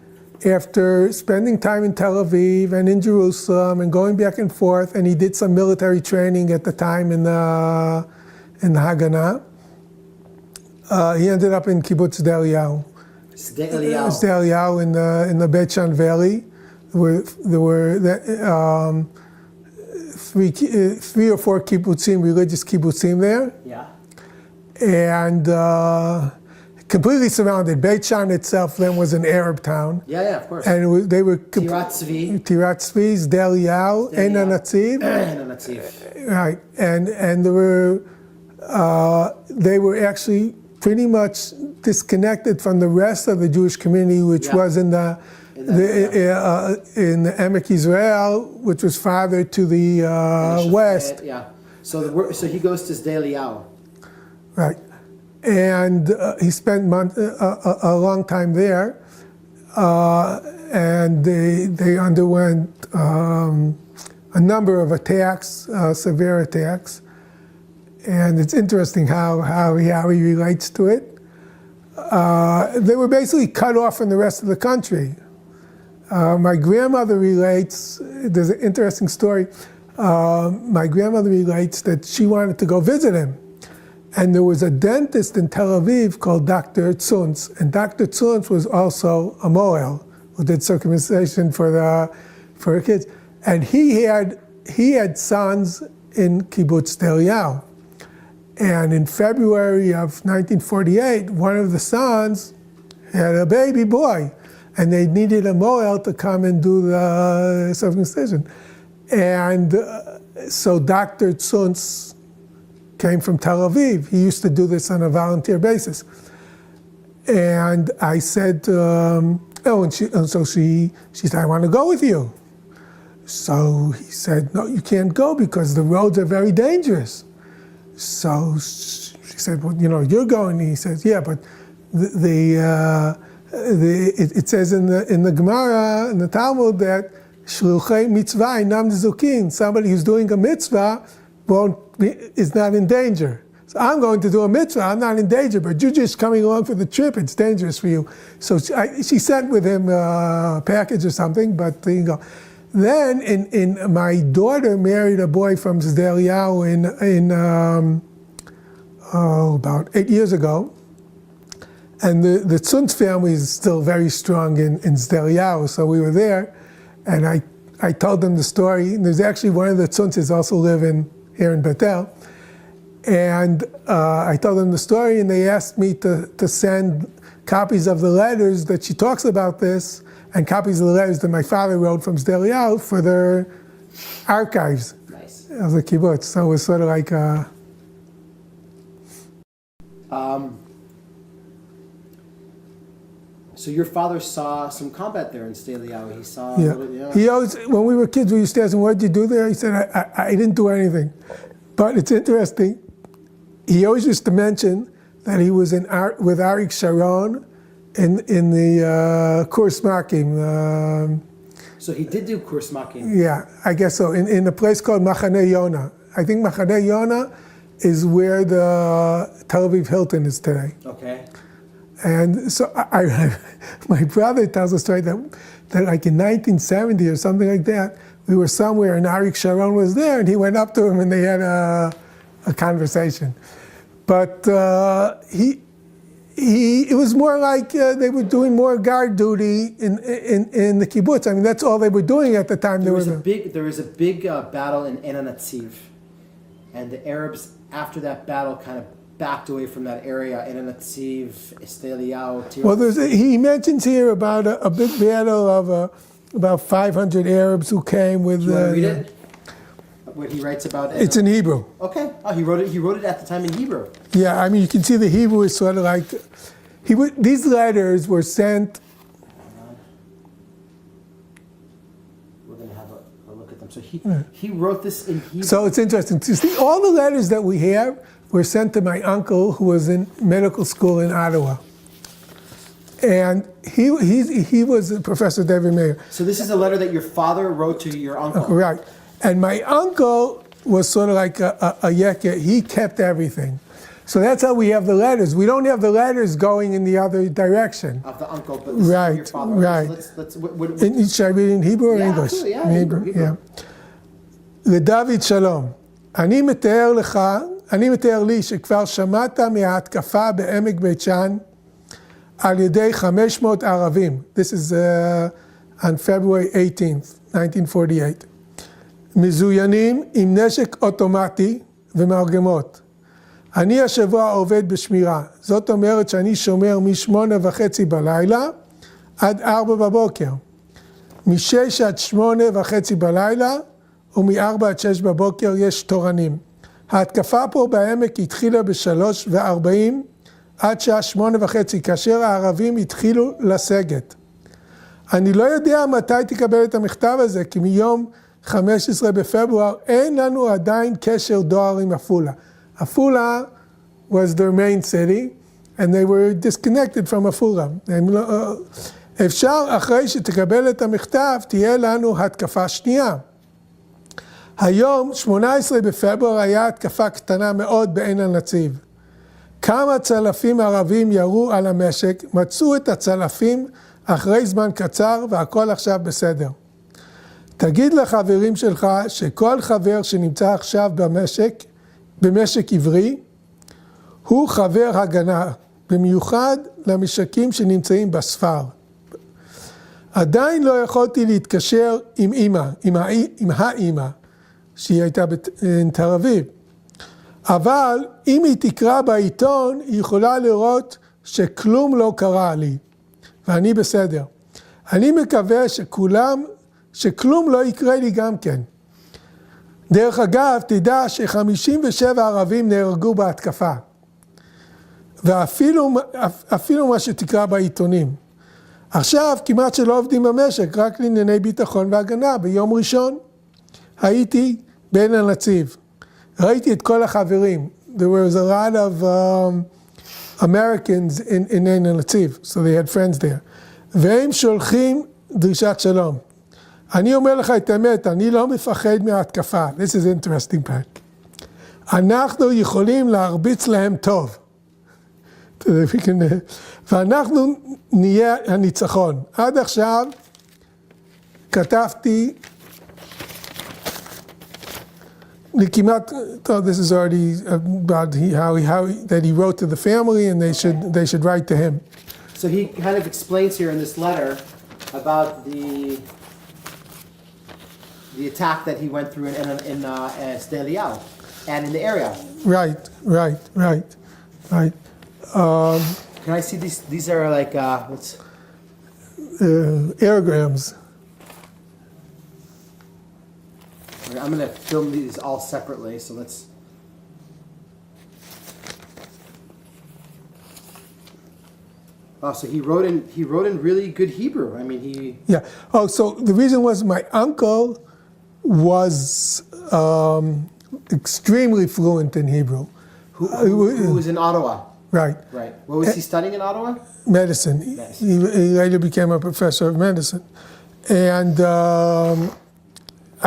after spending time in Tel Aviv and in Jerusalem and going back and forth, and he did some military training at the time in the Haganah, he ended up in Kibbutz Sde Eliyahu in the Beit Shan Valley. There were three or four kibbutzim, religious kibbutzim there. Yeah. And completely surrounded. Beit Shan itself then was an Arab town. Yeah, of course. And they were Tirat Tzvi, Sde Eliyahu, Ein HaNatziv. Right, and they were actually pretty much disconnected from the rest of the Jewish community, which was in the Emek Israel, which was farther to the west. Yeah. So he goes to Sde Eliyahu. Right. And he spent a long time there. and they underwent a number of attacks, severe attacks. And it's interesting how he relates to it. They were basically cut off from the rest of the country. My grandmother relates, there's an interesting story. My grandmother relates that she wanted to go visit him. And there was a dentist in Tel Aviv called Dr. Tzuntz. And Dr. Tzuntz was also a Moel who did circumcision for her kids. And he had sons in Kibbutz Eliyahu. And in February of 1948, one of the sons had a baby boy. And they needed a Moel to come and do the circumcision. And so Dr. Tzuntz came from Tel Aviv. He used to do this on a volunteer basis. And I said, so she said, I want to go with you. So he said, no, you can't go because the roads are very dangerous. So she said, well, you're going. And he says, yeah, but it says in the Gemara, in the Talmud, that shluchei mitzvah einam nezukin. Somebody who's doing a mitzvah is not in danger. So I'm going to do a mitzvah, I'm not in danger, but you're just coming along for the trip, it's dangerous for you. So she sent with him a package or something, but there you go. Then my daughter married a boy from Sder Eliyahu about 8 years ago. And the Tzuntz family is still very strong in Sder Eliyahu, so we were there. And I told them the story. And there's actually one of the Tzuntzes also live here in Bethel. And I told them the story, and they asked me to send copies of the letters that she talks about this, and copies of the letters that my father wrote from Sder Eliyahu for their archives. Nice. Of the kibbutz. So it was sort of like So your father saw some combat there in Sder Eliyahu. He saw yeah. a little, yeah. He always, when we were kids, we used to ask him, what did you do there? He said, I didn't do anything. But it's interesting. He always used to mention that he was with Arik Sharon in the Kurs Makim. So he did do Kurs Makim. Yeah, I guess so. In a place called Machane Yona. I think Machane Yona is where the Tel Aviv Hilton is today. Okay. And so my brother tells a story that like in 1970 or something like that, we were somewhere and Arik Sharon was there, and he went up to him and they had a conversation. But it was more like they were doing more guard duty in the kibbutz. I mean, that's all they were doing at the time. There was a big battle in En HaNatziv, and the Arabs after that battle kind of backed away from that area. En HaNatziv, Sder Eliyahu. Well, he mentions here about a big battle of about 500 Arabs who came with. Do you want to read it? What he writes about? It's in Hebrew. Okay. Oh, he wrote it at the time in Hebrew. Yeah, I mean, you can see the Hebrew is sort of like these letters were sent. We're going to have a look at them. So he wrote this in Hebrew. So it's interesting to see all the letters that we have were sent to my uncle who was in medical school in Ottawa. And he was Professor David Maeir. So this is a letter that your father wrote to your uncle. Right. And my uncle was sort of like a yekka. He kept everything. So that's how we have the letters. We don't have the letters going in the other direction. Of the uncle, but this is your father. Right. So should I read it in Hebrew or English? Absolutely, yeah, in Hebrew. Yeah. לדוד שלום, אני מתאר לי שכבר שמעת מההתקפה בעמק בית שאן על ידי 500 ערבים. This is on February 18th, 1948. מזוינים עם נשק אוטומטי ומרגמות. אני השבוע עובד בשמירה. זאת אומרת שאני שומר מ8:30 בלילה עד 4 בבוקר. מ6 עד 8:30 בלילה ומ4 עד 6 בבוקר יש תורנים. ההתקפה פה בעמק התחילה ב3:40 עד שעה 8:30, כאשר הערבים התחילו לסגת. אני לא יודע מתי תקבל את המכתב הזה, כי מיום 15 בפברואר אין לנו עדיין קשר דואר עם עפולה. עפולה was their main city, and they were disconnected from עפולה. אפשר אחרי שתקבל את המכתב, תהיה לנו התקפה שנייה. היום, 18 בפברואר, היה התקפה קטנה מאוד בעין הנציב. כמה צלפים ערבים ירו על המשק, מצאו את הצלפים אחרי זמן קצר והכל עכשיו בסדר. תגיד לחברים שלך שכל חבר שנמצא עכשיו במשק עברי, הוא חבר הגנה, במיוחד למשקים שנמצאים בספר. עדיין לא יכולתי להתקשר עם אמא, עם האמא, שהיא הייתה בתל אביב. אבל אם היא תקרא בעיתון, היא יכולה לראות שכלום לא קרה לי, ואני בסדר. אני מקווה שכלום לא יקרה לי גם כן. דרך אגב, תדע ש57 ערבים נהרגו בהתקפה. ואפילו מה שתקרא בעיתונים. עכשיו כמעט שלא עובדים במשק, רק לענייני ביטחון והגנה. ביום ראשון הייתי בעין הנציב. ראיתי את כל החברים. There was a lot of Americans in עין הנציב, so they had friends there. והם שולחים דרישת שלום. אני אומר לך את האמת, אני לא מפחד מההתקפה. This is interesting part. אנחנו יכולים להרביץ להם טוב. ואנחנו נהיה הניצחון. עד עכשיו כתבתי כמעט, this is already about that he wrote to the family and they should write to him. So he kind of explains here in this letter about the attack that he went through in Sde Eliyahu and in the area. Right. Can I see these? These are like what's airgrams. I'm going to film these all separately, so let's. Oh, so he wrote in really good Hebrew. I mean, he. Yeah. Oh, so the reason was my uncle was extremely fluent in Hebrew. Who was in Ottawa? Right. What was he studying in Ottawa? Medicine. He later became a professor of medicine. And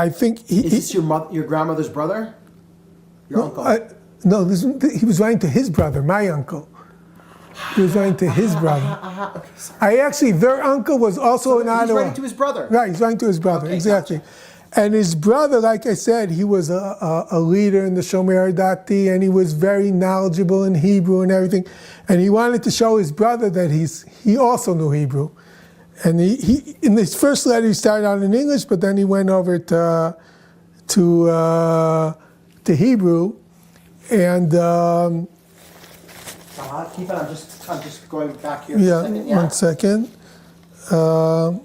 I think Is this your grandmother's brother? Your uncle? No, he was writing to his brother, my uncle. He was writing to his brother. Okay, their uncle was also in Ottawa. He's writing to his brother. Right, he's writing to his brother, Okay, exactly. Gotcha. And his brother, like I said, he was a leader in the Shomer Dati, and he was very knowledgeable in Hebrew and everything. And he wanted to show his brother that he also knew Hebrew. And he in his first letter, he started out in English, but then he went over to Hebrew. And keep it. I'm just going back here. yeah, for a second. 1 second.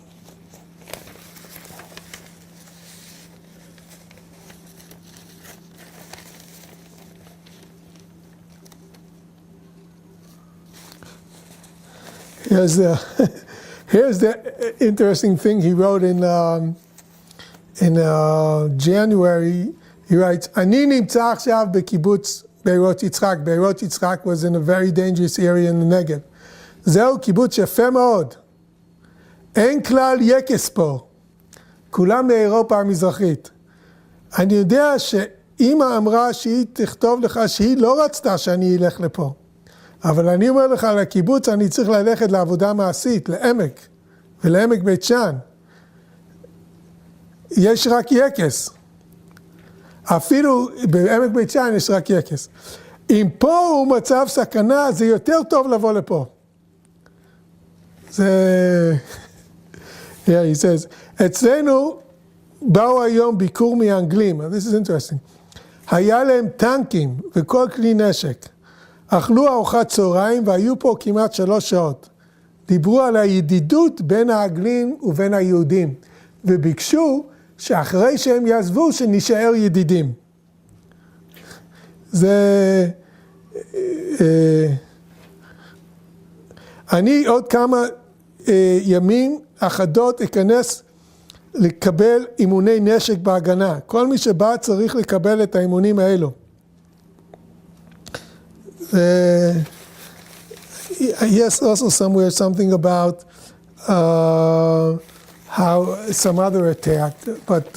Here's the interesting thing he wrote in January. He writes, אני נמצא עכשיו בקיבוץ ביירות יצחק. ביירות יצחק was in a very dangerous area in the Negev. זהו קיבוץ יפה מאוד. אין כלל יקס פה. כולם מאירופה המזרחית. אני יודע שאמא אמרה שהיא תכתוב לך שהיא לא רצתה שאני אלך לפה. אבל אני אומר לך, לקיבוץ אני צריך ללכת לעבודה מעשית, לעמק, ולעמק בית שאן. יש רק יקס. אפילו בעמק בית שאן יש רק יקס. אם פה הוא מצב סכנה, זה יותר טוב לבוא לפה. זה... Yeah, he says, אצלנו באו היום ביקור מאנגלים, this is interesting. היה להם טנקים וכל כלי נשק. אכלו ארוחת צהריים והיו פה כמעט 3 שעות. דיברו על הידידות בין האנגלים ובין היהודים, וביקשו שאחרי שהם יעזבו שנשאר ידידים. זה... אני עוד כמה ימים אחדות אכנס לקבל אימוני נשק בהגנה. כל מי שבא צריך לקבל את האימונים האלו. Yes, also somewhere something about how some other attacked, but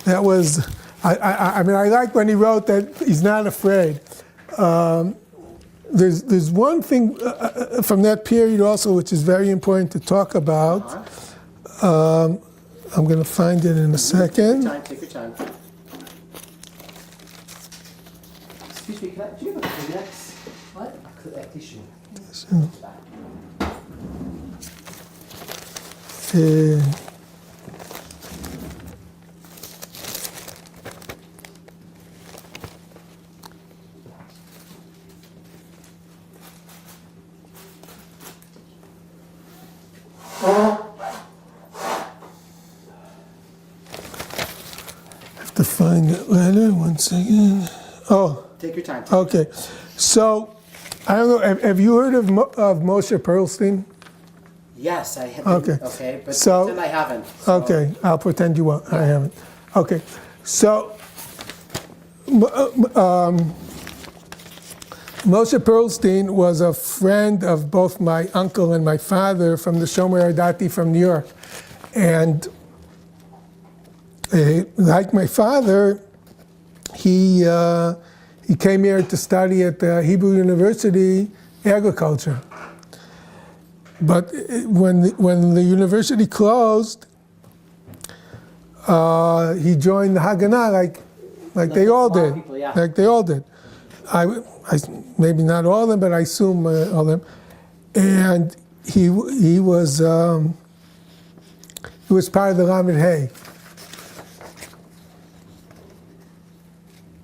that was, I mean, I like when he wrote that he's not afraid. There's one thing from that period also which is very important to talk about. I'm going to find it in a second. Take your time. Excuse me, do you have a Kleenex? What? A tissue. To find that letter, one second. Oh, Take your time. okay. So, I don't know, have you heard of Moshe Pearlstein? Yes, I have. Okay. Okay, but So- pretend I haven't. So. Okay, I'll pretend you won't. I haven't. Okay, so Moshe Pearlstein was a friend of both my uncle and my father from the Shomer Dati from New York. And like my father, he came here to study at the Hebrew University agriculture. But when the university closed, he joined the Haganah like they all did. People, yeah. Like they all did. I maybe not all of them, but I assume all of them. And he was part of the Lamed Hay.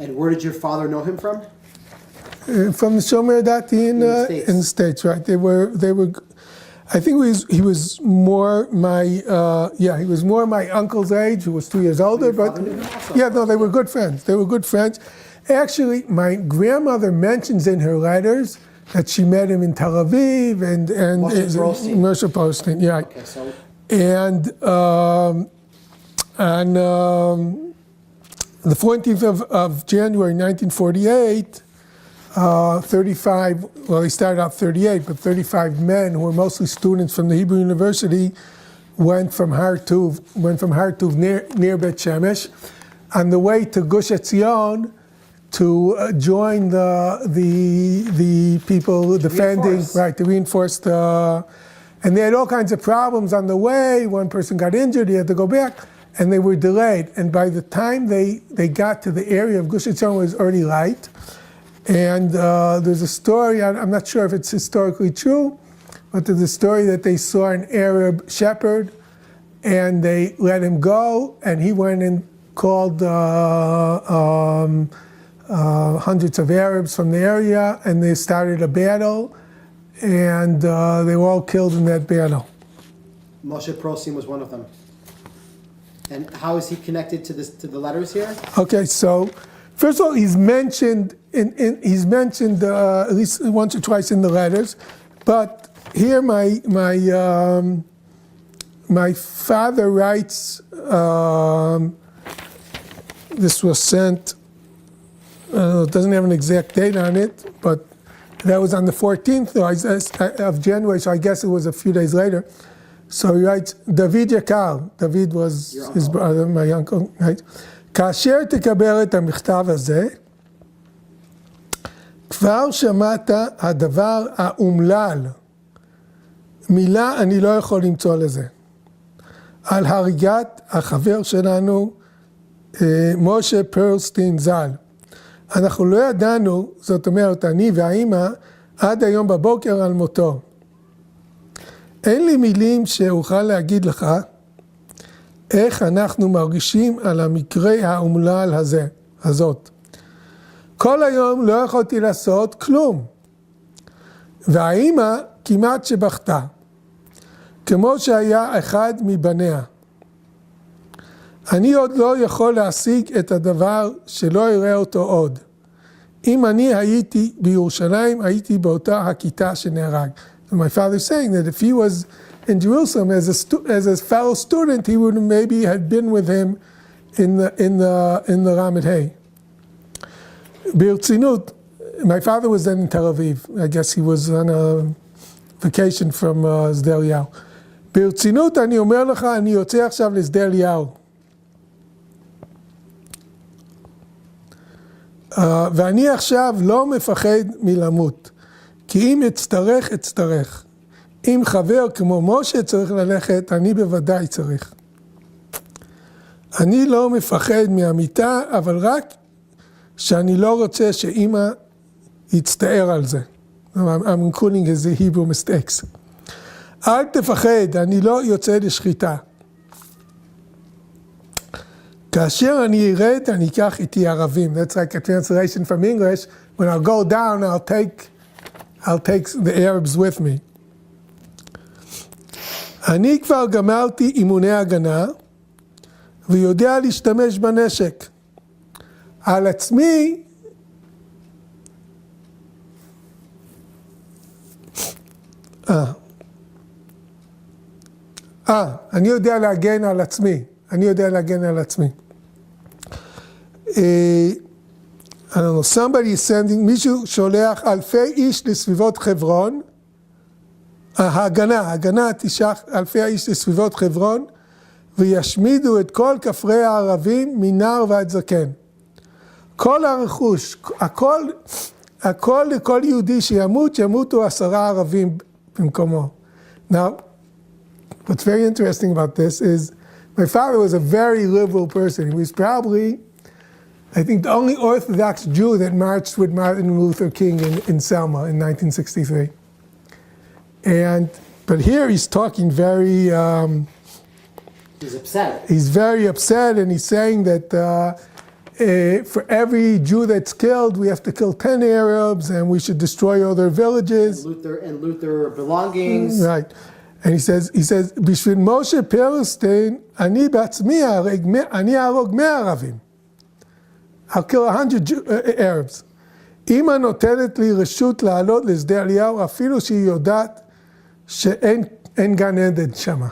And where did your father know him from? From the Shomer Dati in the States. in the States, right? They were. I think he was more my he was more my uncle's age, who was 2 years older. But father knew him also? yeah, no, they were good friends. They were good friends. Actually, my grandmother mentions in her letters that she met him in Tel Aviv and Moshe Pearlstein, yeah. Okay, so And on the 14th of January 1948, 35, well, he started out 38, but 35 men who were mostly students from the Hebrew University went from Hartuv near Bet Shemesh on the way to Gush Etzion to join the people defending, right, to reinforce and they had all kinds of problems on the way. One person got injured, he had to go back, and they were delayed. And by the time they got to the area of Gush Etzion, it was already light. And there's a story, I'm not sure if it's historically true, but there's a story that they saw an Arab shepherd and they let him go, and he went and called hundreds of Arabs from the area, and they started a battle, and they were all killed in that battle. Moshe Pearlstein was one of them. And how is he connected to the letters here? Okay, so first of all, he's mentioned at least once or twice in the letters, but here my father writes. This was sent. It doesn't have an exact date on it, but that was on the 14th of January, so I guess it was a few days later. So he writes, David Yakar, David was his brother, my uncle, right? כאשר תקבל את המכתב הזה, כבר שמעת הדבר האומלל, מילה אני לא יכול למצוא לזה, על הריגת החבר שלנו, משה פרלסטין ז"ל. אנחנו לא ידענו, זאת אומרת, אני והאימא, עד היום בבוקר על מותו. אין לי מילים שאוכל להגיד לך איך אנחנו מרגישים על המקרה האומלל הזאת. כל היום לא יכולתי לעשות כלום. והאימא כמעט שבכתה, כמו שהיה אחד מבניה. אני עוד לא יכול להשיג את הדבר שלא יראה אותו עוד. אם אני הייתי בירושלים, הייתי באותה הכיתה שנהרג. My father saying that if he was in Jerusalem as a fellow student, he would maybe had been with him in the Lamed Hay. ברצינות, my father was then in Tel Aviv. I guess he was on vacation from שדה אליהו. ברצינות אני אומר לך, אני יוצא עכשיו לשדה אליהו. ואני עכשיו לא מפחד מלמות, כי אם אצטרך, אצטרך. אם חבר כמו משה צריך ללכת, אני בוודאי צריך. אני לא מפחד מהמיטה, אבל רק שאני לא רוצה שאמא יצטער על זה. I'm including his Hebrew mistakes. אל תפחד, אני לא יוצא לשחיטה. כאשר אני ירד, אני אקח איתי ערבים. That's like a translation from English. When I'll go down, I'll take the Arabs with me. אני כבר גמרתי אימוני הגנה, ויודע להשתמש בנשק. על עצמי, אני יודע להגן על עצמי. אני יודע להגן על עצמי. I don't know, somebody is sending, מישהו שולח אלפי איש לסביבות חברון, ההגנה תשלח אלפי איש לסביבות חברון, וישמידו את כל כפרי הערבים מנער ועד זקן. כל הרכוש, הכל לכל יהודי שימות, ימותו 10 ערבים במקומו. Now, what's very interesting about this is, my father was a very liberal person. He was probably, I think, the only Orthodox Jew that marched with Martin Luther King in Selma in 1963. But here he's talking very... he's upset. He's very upset, and he's saying that for every Jew that's killed, we have to kill 10 Arabs, and we should destroy all their villages. And loot their belongings. Right. And he says, בשביל משה פרלשטיין, אני בעצמי אני אהרוג 100 ערבים. I'll kill 100 Arabs. אמא נותנת לי רשות לעלות לשדה אליהו, אפילו שהיא יודעת שאין גן עדן שמה.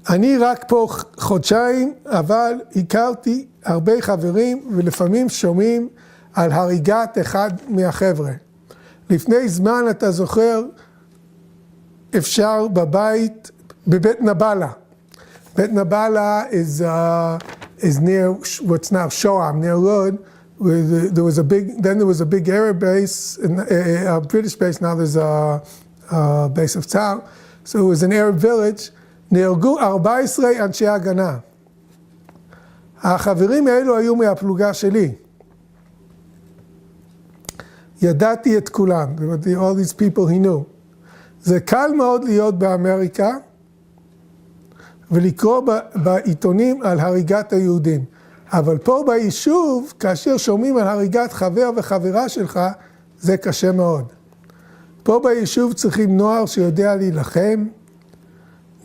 אני רק פה חודשיים, אבל הכרתי הרבה חברים, ולפעמים שומעים על הריגת אחד מהחבר'ה. לפני זמן, אתה זוכר, אפשר בבית נבלה. בית נבלה is near what's now Shoam, near Lod, where there was a big Arab base, a British base, now there's a base of Tzal. So it was an Arab village. נהרגו 14 אנשי הגנה. החברים האלו היו מהפלוגה שלי. ידעתי את כולם. All these people he knew. זה קל מאוד להיות באמריקה ולקרוא בעיתונים על הריגת היהודים. אבל פה ביישוב, כאשר שומעים על הריגת חבר וחברה שלך, זה קשה מאוד. פה ביישוב צריכים נוער שיודע להילחם,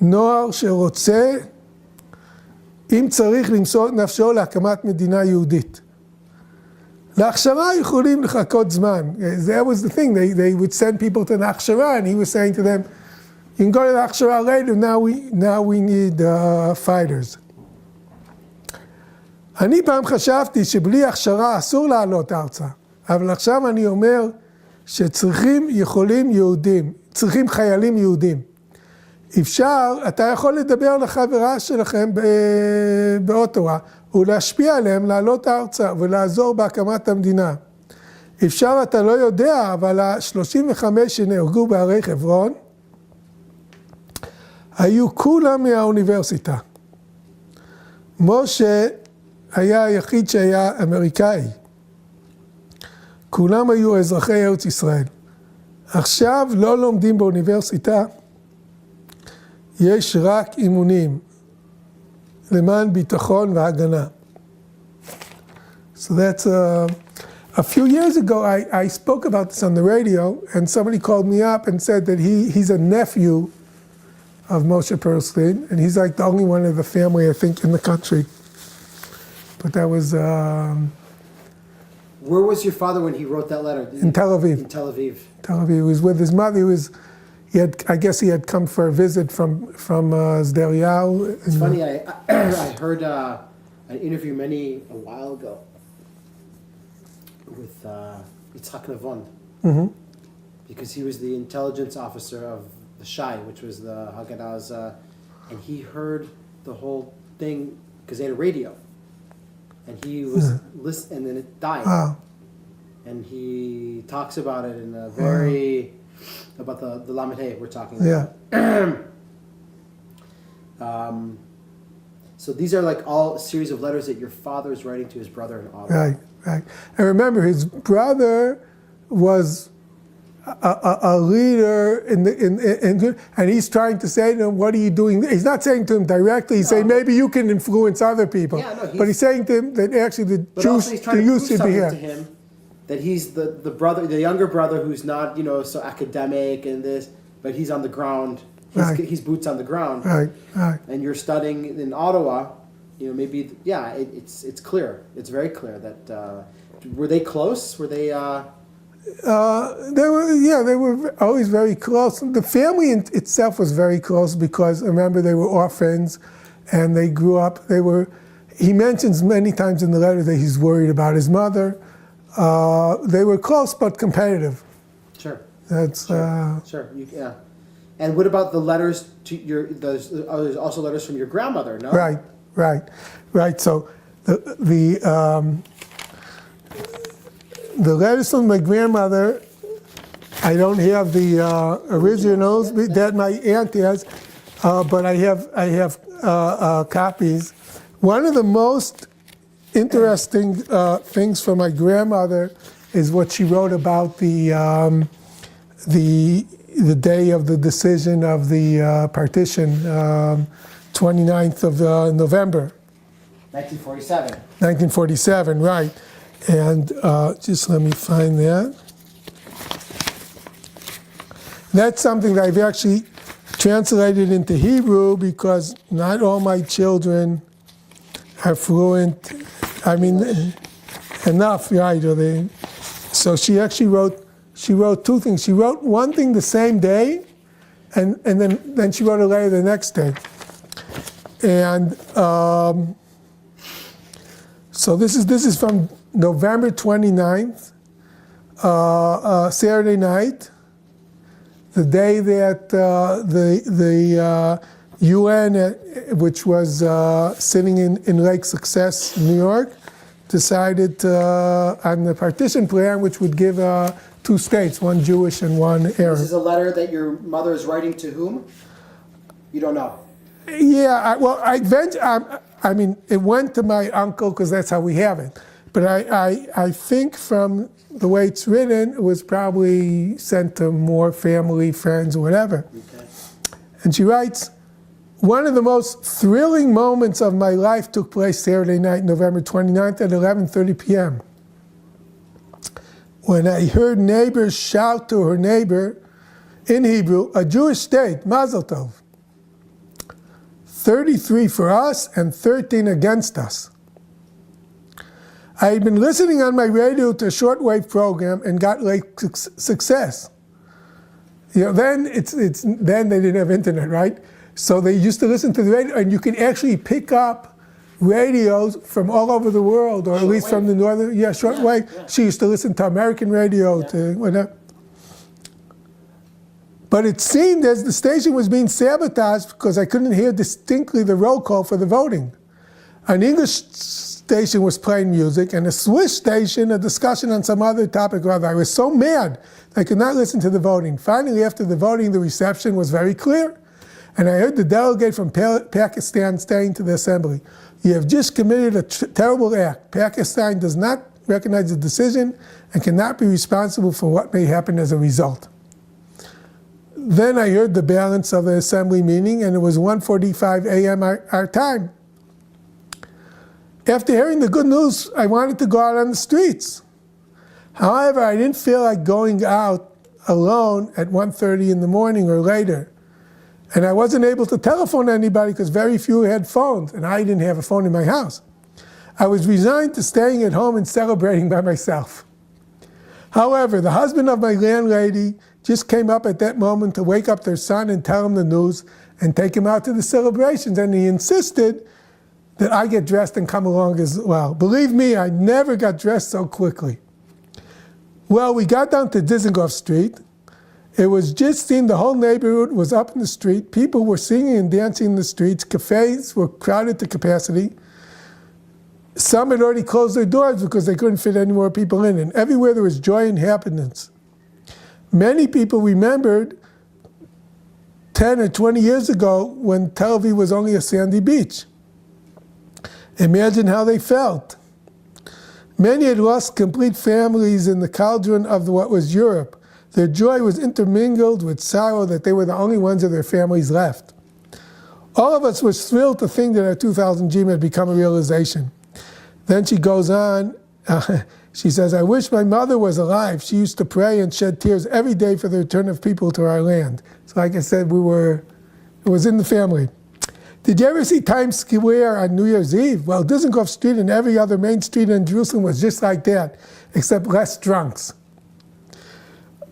נוער שרוצה, אם צריך, למסור את נפשו להקמת מדינה יהודית. להכשרה יכולים לחכות זמן. That was the thing. They would send people to the הכשרה, and he was saying to them, you can go to the הכשרה later, now we need fighters. אני פעם חשבתי שבלי הכשרה אסור לעלות ארצה, אבל עכשיו אני אומר שצריכים צריכים חיילים יהודים. אפשר, אתה יכול לדבר לחברה שלכם באוטואה, ולהשפיע עליהם לעלות ארצה ולעזור בהקמת המדינה. אפשר, אתה לא יודע, אבל ה-35 שנהרגו בערי חברון, היו כולם מהאוניברסיטה. משה היה היחיד שהיה אמריקאי. כולם היו אזרחי ארץ ישראל. עכשיו לא לומדים באוניברסיטה, יש רק אימונים למען ביטחון והגנה. So that's a few years ago I spoke about this on the radio, and somebody called me up and said that he's a nephew of Moshe Perlstein, and he's like the only one of the family, I think, in the country. But that was... Where was your father when he wrote that letter? In Tel Aviv. In Tel Aviv. Tel Aviv. He was with his mother. I guess he had come for a visit from שדה אליהו. It's funny, I heard an interview a while ago with Yitzhak Navon. Because he was the intelligence officer of the Shai, which was the Haggadah's, and he heard the whole thing because they had a radio. And he was listening, and then it died. Wow. And he talks about it in a very, about the Lamed Hey we're talking Yeah. about. So these are like all a series of letters that your father is writing to his brother in Ottawa. Right, right. And remember, his brother was a leader and he's trying to say to him, what are you doing? He's not saying to him directly, he's saying maybe you can influence other people. Yeah, no, but he's saying to him that actually the Jews, the youth should be here. To him that he's the brother, the younger brother who's not, you know, so academic and this, but he's on the ground. He's boots on the ground. Right, right. And you're studying in Ottawa, you know, maybe, yeah, it's clear. It's very clear that, were they close? Were they, they were always very close. The family itself was very close because, remember, they were orphans and they grew up. He mentions many times in the letter that he's worried about his mother. They were close but competitive. Sure. That's, Sure, yeah. And what about the letters to there's also letters from your grandmother, no? Right. So the letters from my grandmother, I don't have the originals that my aunt has, but I have copies. One of the most interesting things from my grandmother is what she wrote about the day of the decision of the partition, 29th of November. 1947. 1947, right. And just let me find that. That's something that I've actually translated into Hebrew because not all my children are fluent. I mean, enough, right? So she actually wrote two things. She wrote one thing the same day, and then she wrote a letter the next day. And so this is from November 29th, Saturday night, the day that the UN, which was sitting in Lake Success, New York, decided on the partition plan, which would give two states, one Jewish and one Arab. This is a letter that your mother is writing to whom? You don't know. Yeah, I mean, it went to my uncle because that's how we have it. But I think from the way it's written, it was probably sent to more family, friends, or whatever. Okay. And she writes, one of the most thrilling moments of my life took place Saturday night, November 29th at 11:30 p.m. when I heard neighbors shout to her neighbor in Hebrew, a Jewish state, Mazel Tov. 33 for us and 13 against us. I had been listening on my radio to a shortwave program and got late success. You know, then then they didn't have internet, right? So they used to listen to the radio, and you can actually pick up radios from all over the world, or at least from the northern, shortwave. Yeah. She used to listen to American radio, to whatever. But it seemed as the station was being sabotaged because I couldn't hear distinctly the roll call for the voting. An English station was playing music, and a Swiss station, a discussion on some other topic or other. I was so mad I could not listen to the voting. Finally, after the voting, the reception was very clear, and I heard the delegate from Pakistan saying to the assembly, "You have just committed a terrible act. Pakistan does not recognize the decision and cannot be responsible for what may happen as a result." Then I heard the balance of the assembly meeting, and it was 1:45 a.m. our time. After hearing the good news, I wanted to go out on the streets. However, I didn't feel like going out alone at 1:30 in the morning or later. And I wasn't able to telephone anybody because very few had phones, and I didn't have a phone in my house. I was resigned to staying at home and celebrating by myself. However, the husband of my landlady just came up at that moment to wake up their son and tell him the news and take him out to the celebrations, and he insisted that I get dressed and come along as well. Believe me, I never got dressed so quickly. Well, we got down to Dizengoff Street. It was just seen, the whole neighborhood was up in the street. People were singing and dancing in the streets. Cafes were crowded to capacity. Some had already closed their doors because they couldn't fit any more people in. And everywhere there was joy and happiness. Many people remembered 10 or 20 years ago when Tel Aviv was only a sandy beach. Imagine how they felt. Many had lost complete families in the cauldron of what was Europe. Their joy was intermingled with sorrow that they were the only ones of their families left. All of us were thrilled to think that our 2000 dream had become a realization. Then she goes on, she says, I wish my mother was alive. She used to pray and shed tears every day for the return of people to our land. So like I said, it was in the family. Did you ever see Times Square on New Year's Eve? Well, Dizengoff Street and every other main street in Jerusalem was just like that, except less drunks.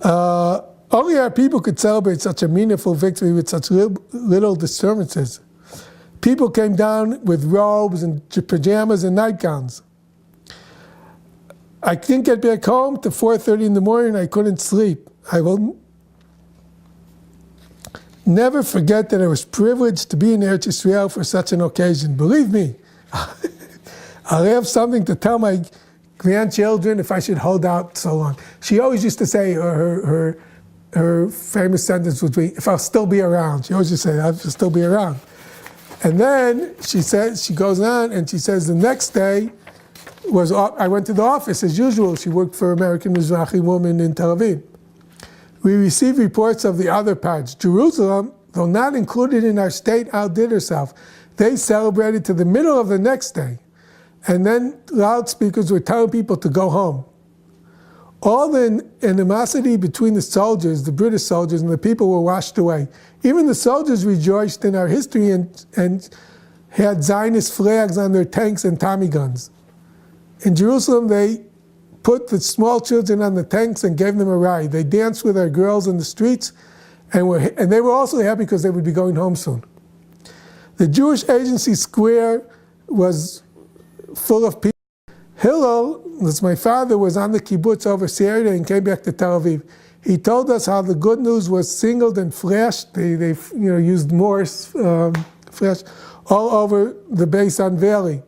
Only our people could celebrate such a meaningful victory with such little disturbances. People came down with robes and pajamas and nightgowns. I didn't get back home till 4:30 in the morning. I couldn't sleep. I will never forget that I was privileged to be in Eretz Israel for such an occasion. Believe me, I'll have something to tell my grandchildren if I should hold out so long. She always used to say, her famous sentence would be, if I'll still be around. She always used to say, I'll still be around. And then she goes on and she says, the next day I went to the office as usual. She worked for American Mizrahi woman in Tel Aviv. We received reports of the other parts. Jerusalem, though not included in our state, outdid herself. They celebrated to the middle of the next day. And then loudspeakers were telling people to go home. All the animosity between the soldiers, the British soldiers, and the people were washed away. Even the soldiers rejoiced in our history and had Zionist flags on their tanks and Tommy guns. In Jerusalem, they put the small children on the tanks and gave them a ride. They danced with our girls in the streets, and they were also happy because they would be going home soon. The Jewish Agency Square was full of people. Hillel, that's my father, was on the kibbutz over Saturday and came back to Tel Aviv. He told us how the good news was singled and flashed. They used Morse flash all over the Beit Valley.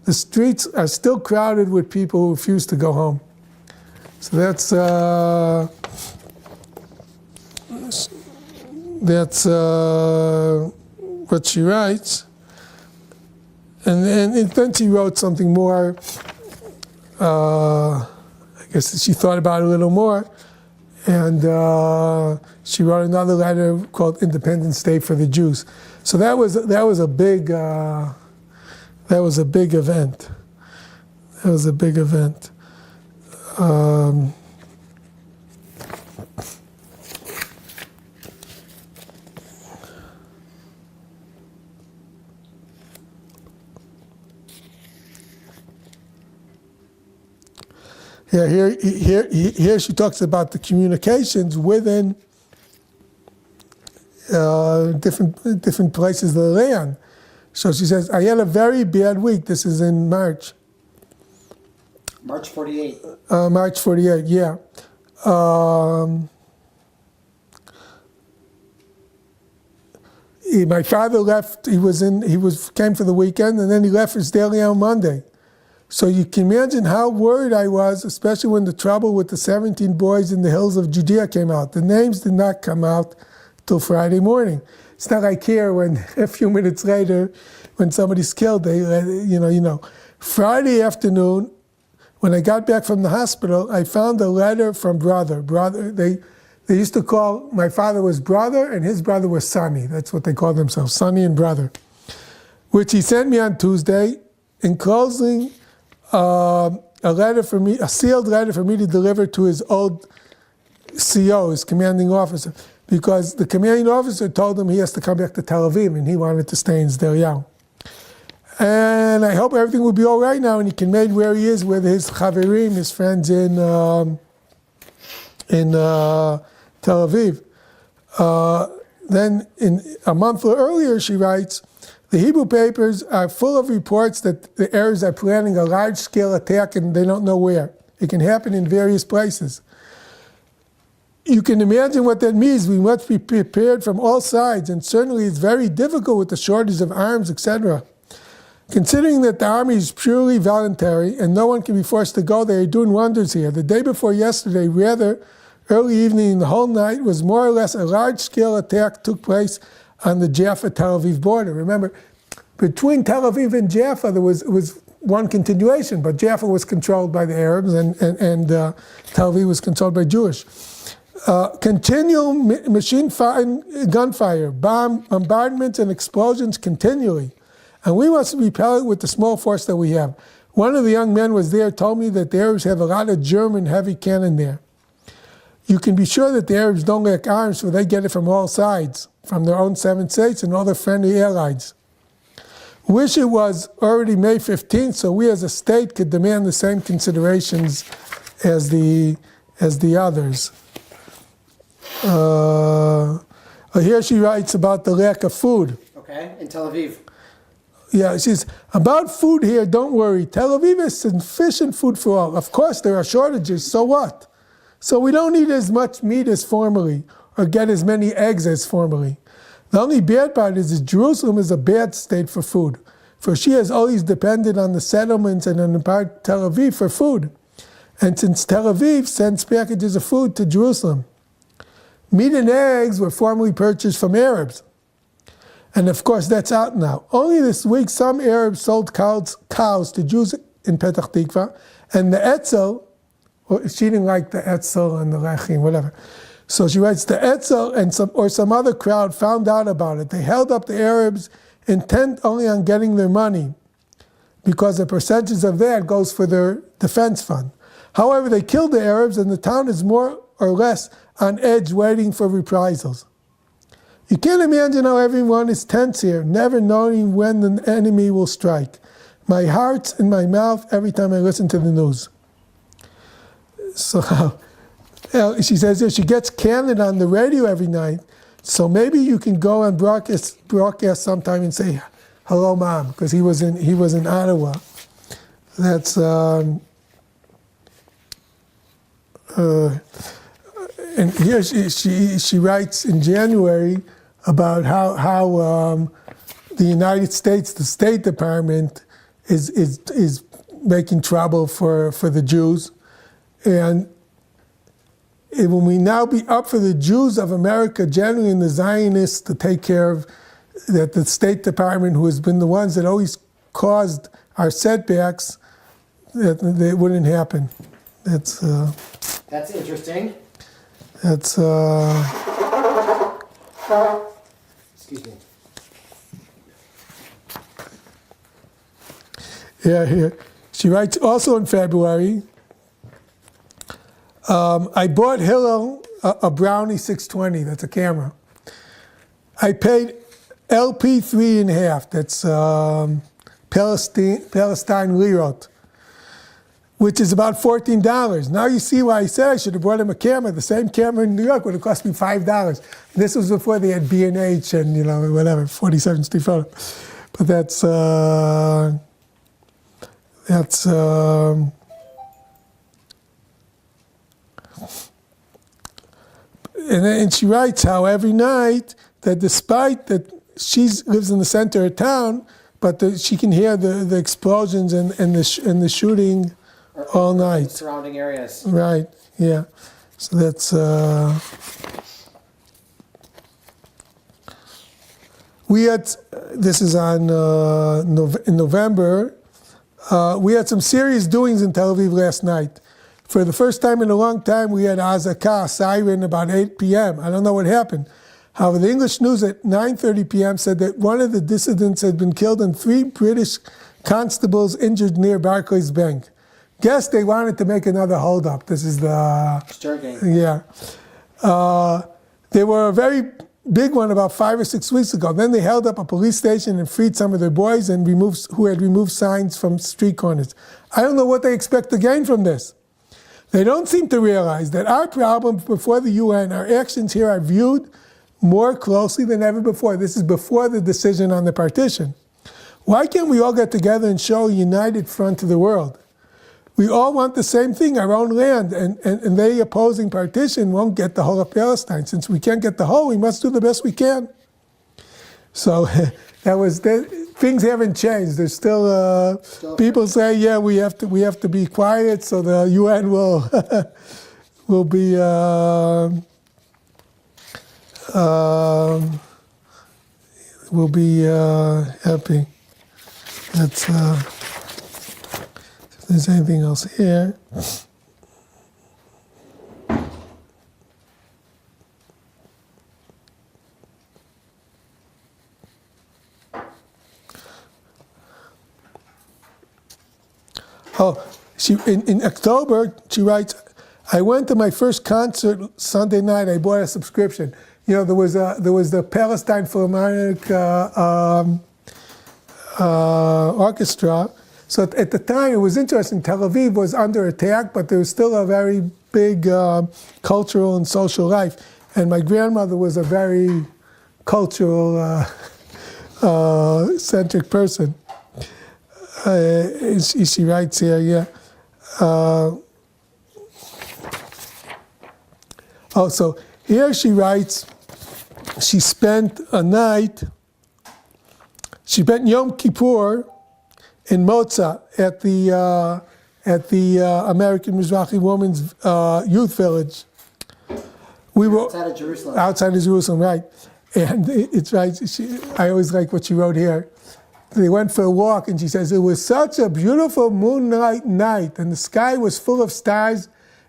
The streets are still crowded with people who refuse to go home. So that's what she writes. And then she wrote something more, I guess she thought about it a little more, and she wrote another letter called Independence Day for the Jews. So that was a big event. That was a big event. Yeah, here she talks about the communications within different places of the land. So she says, I had a very bad week. This is in March. March 48. March 48, yeah. My father left, came for the weekend, and then he left for Daily on Monday. So you can imagine how worried I was, especially when the trouble with the 17 boys in the hills of Judea came out. The names did not come out till Friday morning. It's not like here when a few minutes later, when somebody's killed, they, Friday afternoon, when I got back from the hospital, I found a letter from brother. They used to call, my father was brother and his brother was Sonny. That's what they called themselves, Sonny and brother. Which he sent me on Tuesday, enclosing a letter for me, a sealed letter for me to deliver to his old CO, his commanding officer, because the commanding officer told him he has to come back to Tel Aviv and he wanted to stay in Sderyahu. And I hope everything will be all right now and he can make where he is with his chaverim, his friends in Tel Aviv. Then a month earlier, she writes, the Hebrew papers are full of reports that the Arabs are planning a large-scale attack and they don't know where. It can happen in various places. You can imagine what that means. We must be prepared from all sides, and certainly it's very difficult with the shortage of arms, etc. Considering that the army is purely voluntary and no one can be forced to go, they are doing wonders here. The day before yesterday, rather early evening, the whole night was more or less a large-scale attack took place on the Jaffa-Tel Aviv border. Remember, between Tel Aviv and Jaffa, there was one continuation, but Jaffa was controlled by the Arabs and Tel Aviv was controlled by Jewish. Continual machine fire, gunfire, bombardments and explosions continually. And we must repel it with the small force that we have. One of the young men was there, told me that the Arabs have a lot of German heavy cannon there. You can be sure that the Arabs don't lack arms, for they get it from all sides, from their own 7 states and all their friendly allies. Wish it was already May 15th, so we as a state could demand the same considerations as the others. Here she writes about the lack of food. Okay, in Tel Aviv. Yeah, she says, about food here, don't worry. Tel Aviv has sufficient food for all. Of course, there are shortages, so what? So we don't eat as much meat as formerly, or get as many eggs as formerly. The only bad part is that Jerusalem is a bad state for food, for she has always depended on the settlements and on the part Tel Aviv for food. And since Tel Aviv sends packages of food to Jerusalem, meat and eggs were formerly purchased from Arabs. And of course, that's out now. Only this week, some Arabs sold cows to Jews in Petach Tikva, and the Etzel, she didn't like the Etzel and the Lechim, whatever. So she writes, the Etzel and some other crowd found out about it. They held up the Arabs intent only on getting their money, because a percentage of that goes for their defense fund. However, they killed the Arabs, and the town is more or less on edge waiting for reprisals. You can't imagine how everyone is tense here, never knowing when the enemy will strike. My heart's in my mouth every time I listen to the news. So she says that she gets candid on the radio every night, so maybe you can go and broadcast sometime and say, hello, Mom, because he was in Ottawa. That's and here she writes in January about how the United States, the State Department, is making trouble for the Jews, and it will now be up for the Jews of America generally and the Zionists to take care of that. The State Department, who has been the ones that always caused our setbacks, that it wouldn't happen. That's interesting. That's excuse me. Yeah, here. She writes also in February, I bought Hillel a Brownie 620, that's a camera. I paid LP 3.5, that's Palestine Lirot, which is about $14. Now you see why I said I should have brought him a camera. The same camera in New York would have cost me $5. This was before they had B&H and, whatever, 47 Street Photo. But that's and she writes how every night that despite that she lives in the center of town, but she can hear the explosions and the shooting all night. Surrounding areas. Right. Yeah. So that's. We had. This is on in November. We had some serious doings in Tel Aviv last night. For the first time in a long time, we had Azaka, siren, about 8 p.m. I don't know what happened. However, the English news at 9:30 p.m. said that one of the dissidents had been killed and 3 British constables injured near Barclays Bank. Guess they wanted to make another holdup. This is the... Sturging. Yeah. They were a very big one about 5 or 6 weeks ago. Then they held up a police station and freed some of their boys and who had removed signs from street corners. I don't know what they expect to gain from this. They don't seem to realize that our problem before the UN, our actions here are viewed more closely than ever before. This is before the decision on the partition. Why can't we all get together and show a united front to the world? we all want the same thing, our own land, and they opposing partition won't get the whole of Palestine. Since we can't get the whole, we must do the best we can. So things haven't changed. There's still people say, yeah, we have to be quiet, so the UN will will be happy. That's if there's anything else here. Oh, in October, she writes, I went to my first concert Sunday night. I bought a subscription. You know, there was the Palestine Philharmonic Orchestra. So at the time, it was interesting. Tel Aviv was under attack, but there was still a very big cultural and social life. And my grandmother was a very cultural centric person. She writes here, yeah. So here she writes, she spent Yom Kippur in Moza at the American Mizrahi Women's Youth Village. We were outside of Jerusalem. Outside of Jerusalem, right? And it's right. I always like what she wrote here. They went for a walk, and she says, it was such a beautiful moonlight night, and the sky was full of stars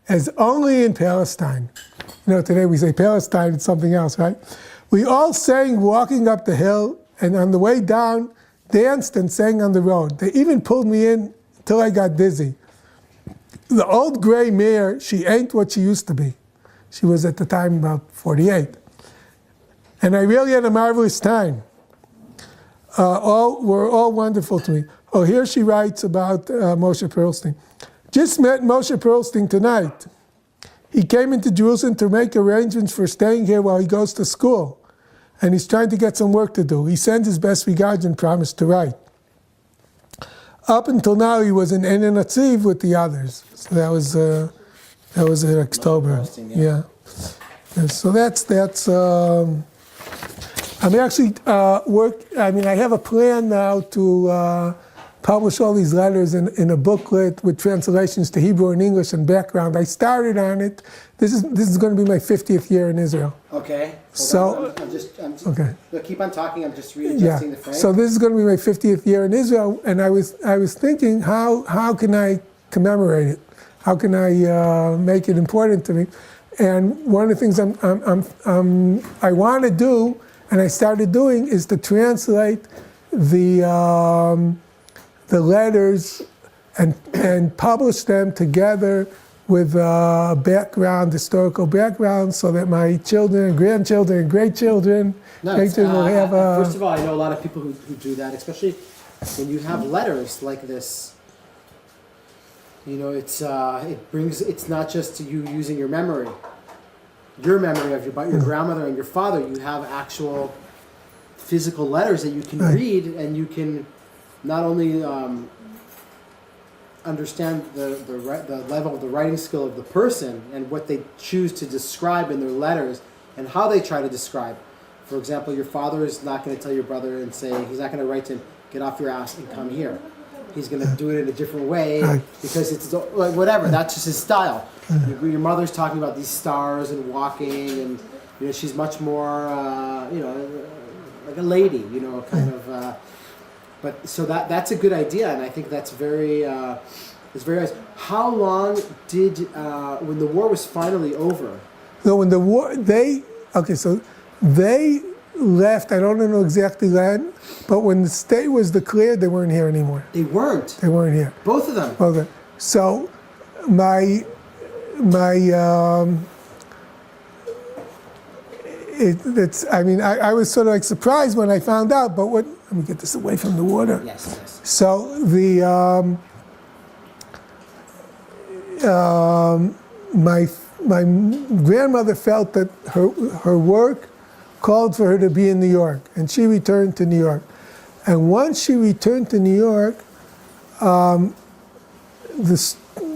as only in Palestine. You know, today we say Palestine, it's something else, right? We all sang walking up the hill, and on the way down, danced and sang on the road. They even pulled me in till I got dizzy. The old gray mare, she ain't what she used to be. She was at the time about 48. And I really had a marvelous time. Were all wonderful to me. Oh, here she writes about Moshe Pearlstein. Just met Moshe Pearlstein tonight. He came into Jerusalem to make arrangements for staying here while he goes to school. And he's trying to get some work to do. He sends his best regards and promised to write. Up until now, he was in Ein Hatziv with the others. So that was in October. Yeah. And so that's. I'm actually I have a plan now to publish all these letters in a booklet with translations to Hebrew and English and background. I started on it. This is going to be my 50th year in Israel. Okay. So I'm just okay. Keep on talking. I'm just readjusting the frame. So this is going to be my 50th year in Israel, and I was thinking how can I commemorate it? How can I make it important to me? And one of the things I want to do, and I started doing, is to translate the letters and publish them together with historical background, so that my children and grandchildren and great-children will have First of all, I know a lot of people who do that, especially when you have letters like this. You know, it's not just you using your memory of your grandmother and your father. You have actual physical letters that you can read, and you can not only understand the level of the writing skill of the person and what they choose to describe in their letters and how they try to describe. For example, your father is not going to tell your brother and say, he's not going to write to him, get off your ass and come here. He's going to do it in a different way because it's like whatever. That's just his style. Your mother's talking about these stars and walking, and she's much more like a lady, kind of. But so that's a good idea, and I think that's very nice. How long did when the war was finally over? No, when the war they left. I don't know exactly when, but when the state was declared, they weren't here anymore. They weren't. They weren't here. Both of them. Okay. So I was sort of like surprised when I found out, but let me get this away from the water. Yes. So my grandmother felt that her work called for her to be in New York, and she returned to New York. And once she returned to New York,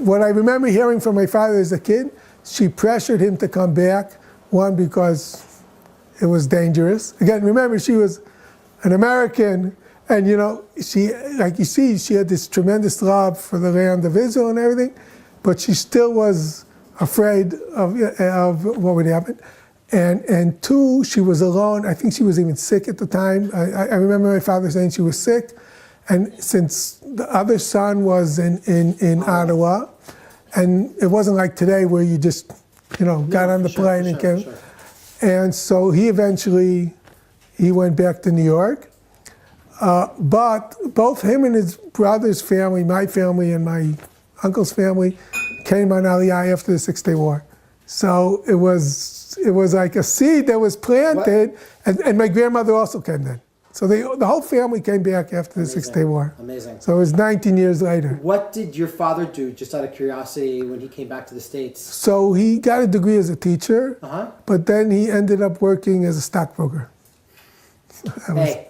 what I remember hearing from my father as a kid, she pressured him to come back. One, because it was dangerous. Again, remember, she was an American, and you know, she, like you see, she had this tremendous love for the land of Israel and everything, but she still was afraid of what would happen. And two, she was alone. I think she was even sick at the time. I remember my father saying she was sick. And since the other son was in Ottawa, and it wasn't like today where you just, you know, got on the plane and came. And so he eventually, he went back to New York. But both him and his brother's family, my family and my uncle's family, came on Aliyah after the Six-Day War. So it was like a seed that was planted, and my grandmother also came then. So the whole family came back after the Six-Day War. Amazing. So it was 19 years later. What did your father do, just out of curiosity, when he came back to the States? So he got a degree as a teacher, but then he ended up working as a stockbroker. Hey.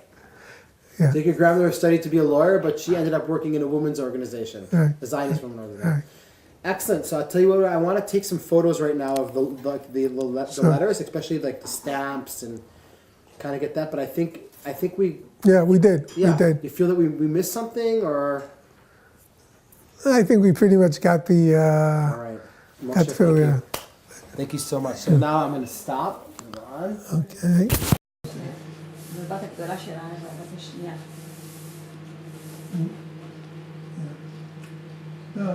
Yeah. So your grandmother studied to be a lawyer, but she ended up working in a women's organization, a Zionist women's organization. Right. Excellent. So I'll tell you what, I want to take some photos right now of the letters, especially like the stamps, and kind of get that. But I think we... Yeah, we did. Yeah. We did. You feel that we missed something, or... I think we pretty much got the... All right. Got the feel, yeah. Thank you so much. So now I'm going to stop. Hold on. Okay. הבת הגדולה שלה והבת השנייה. No,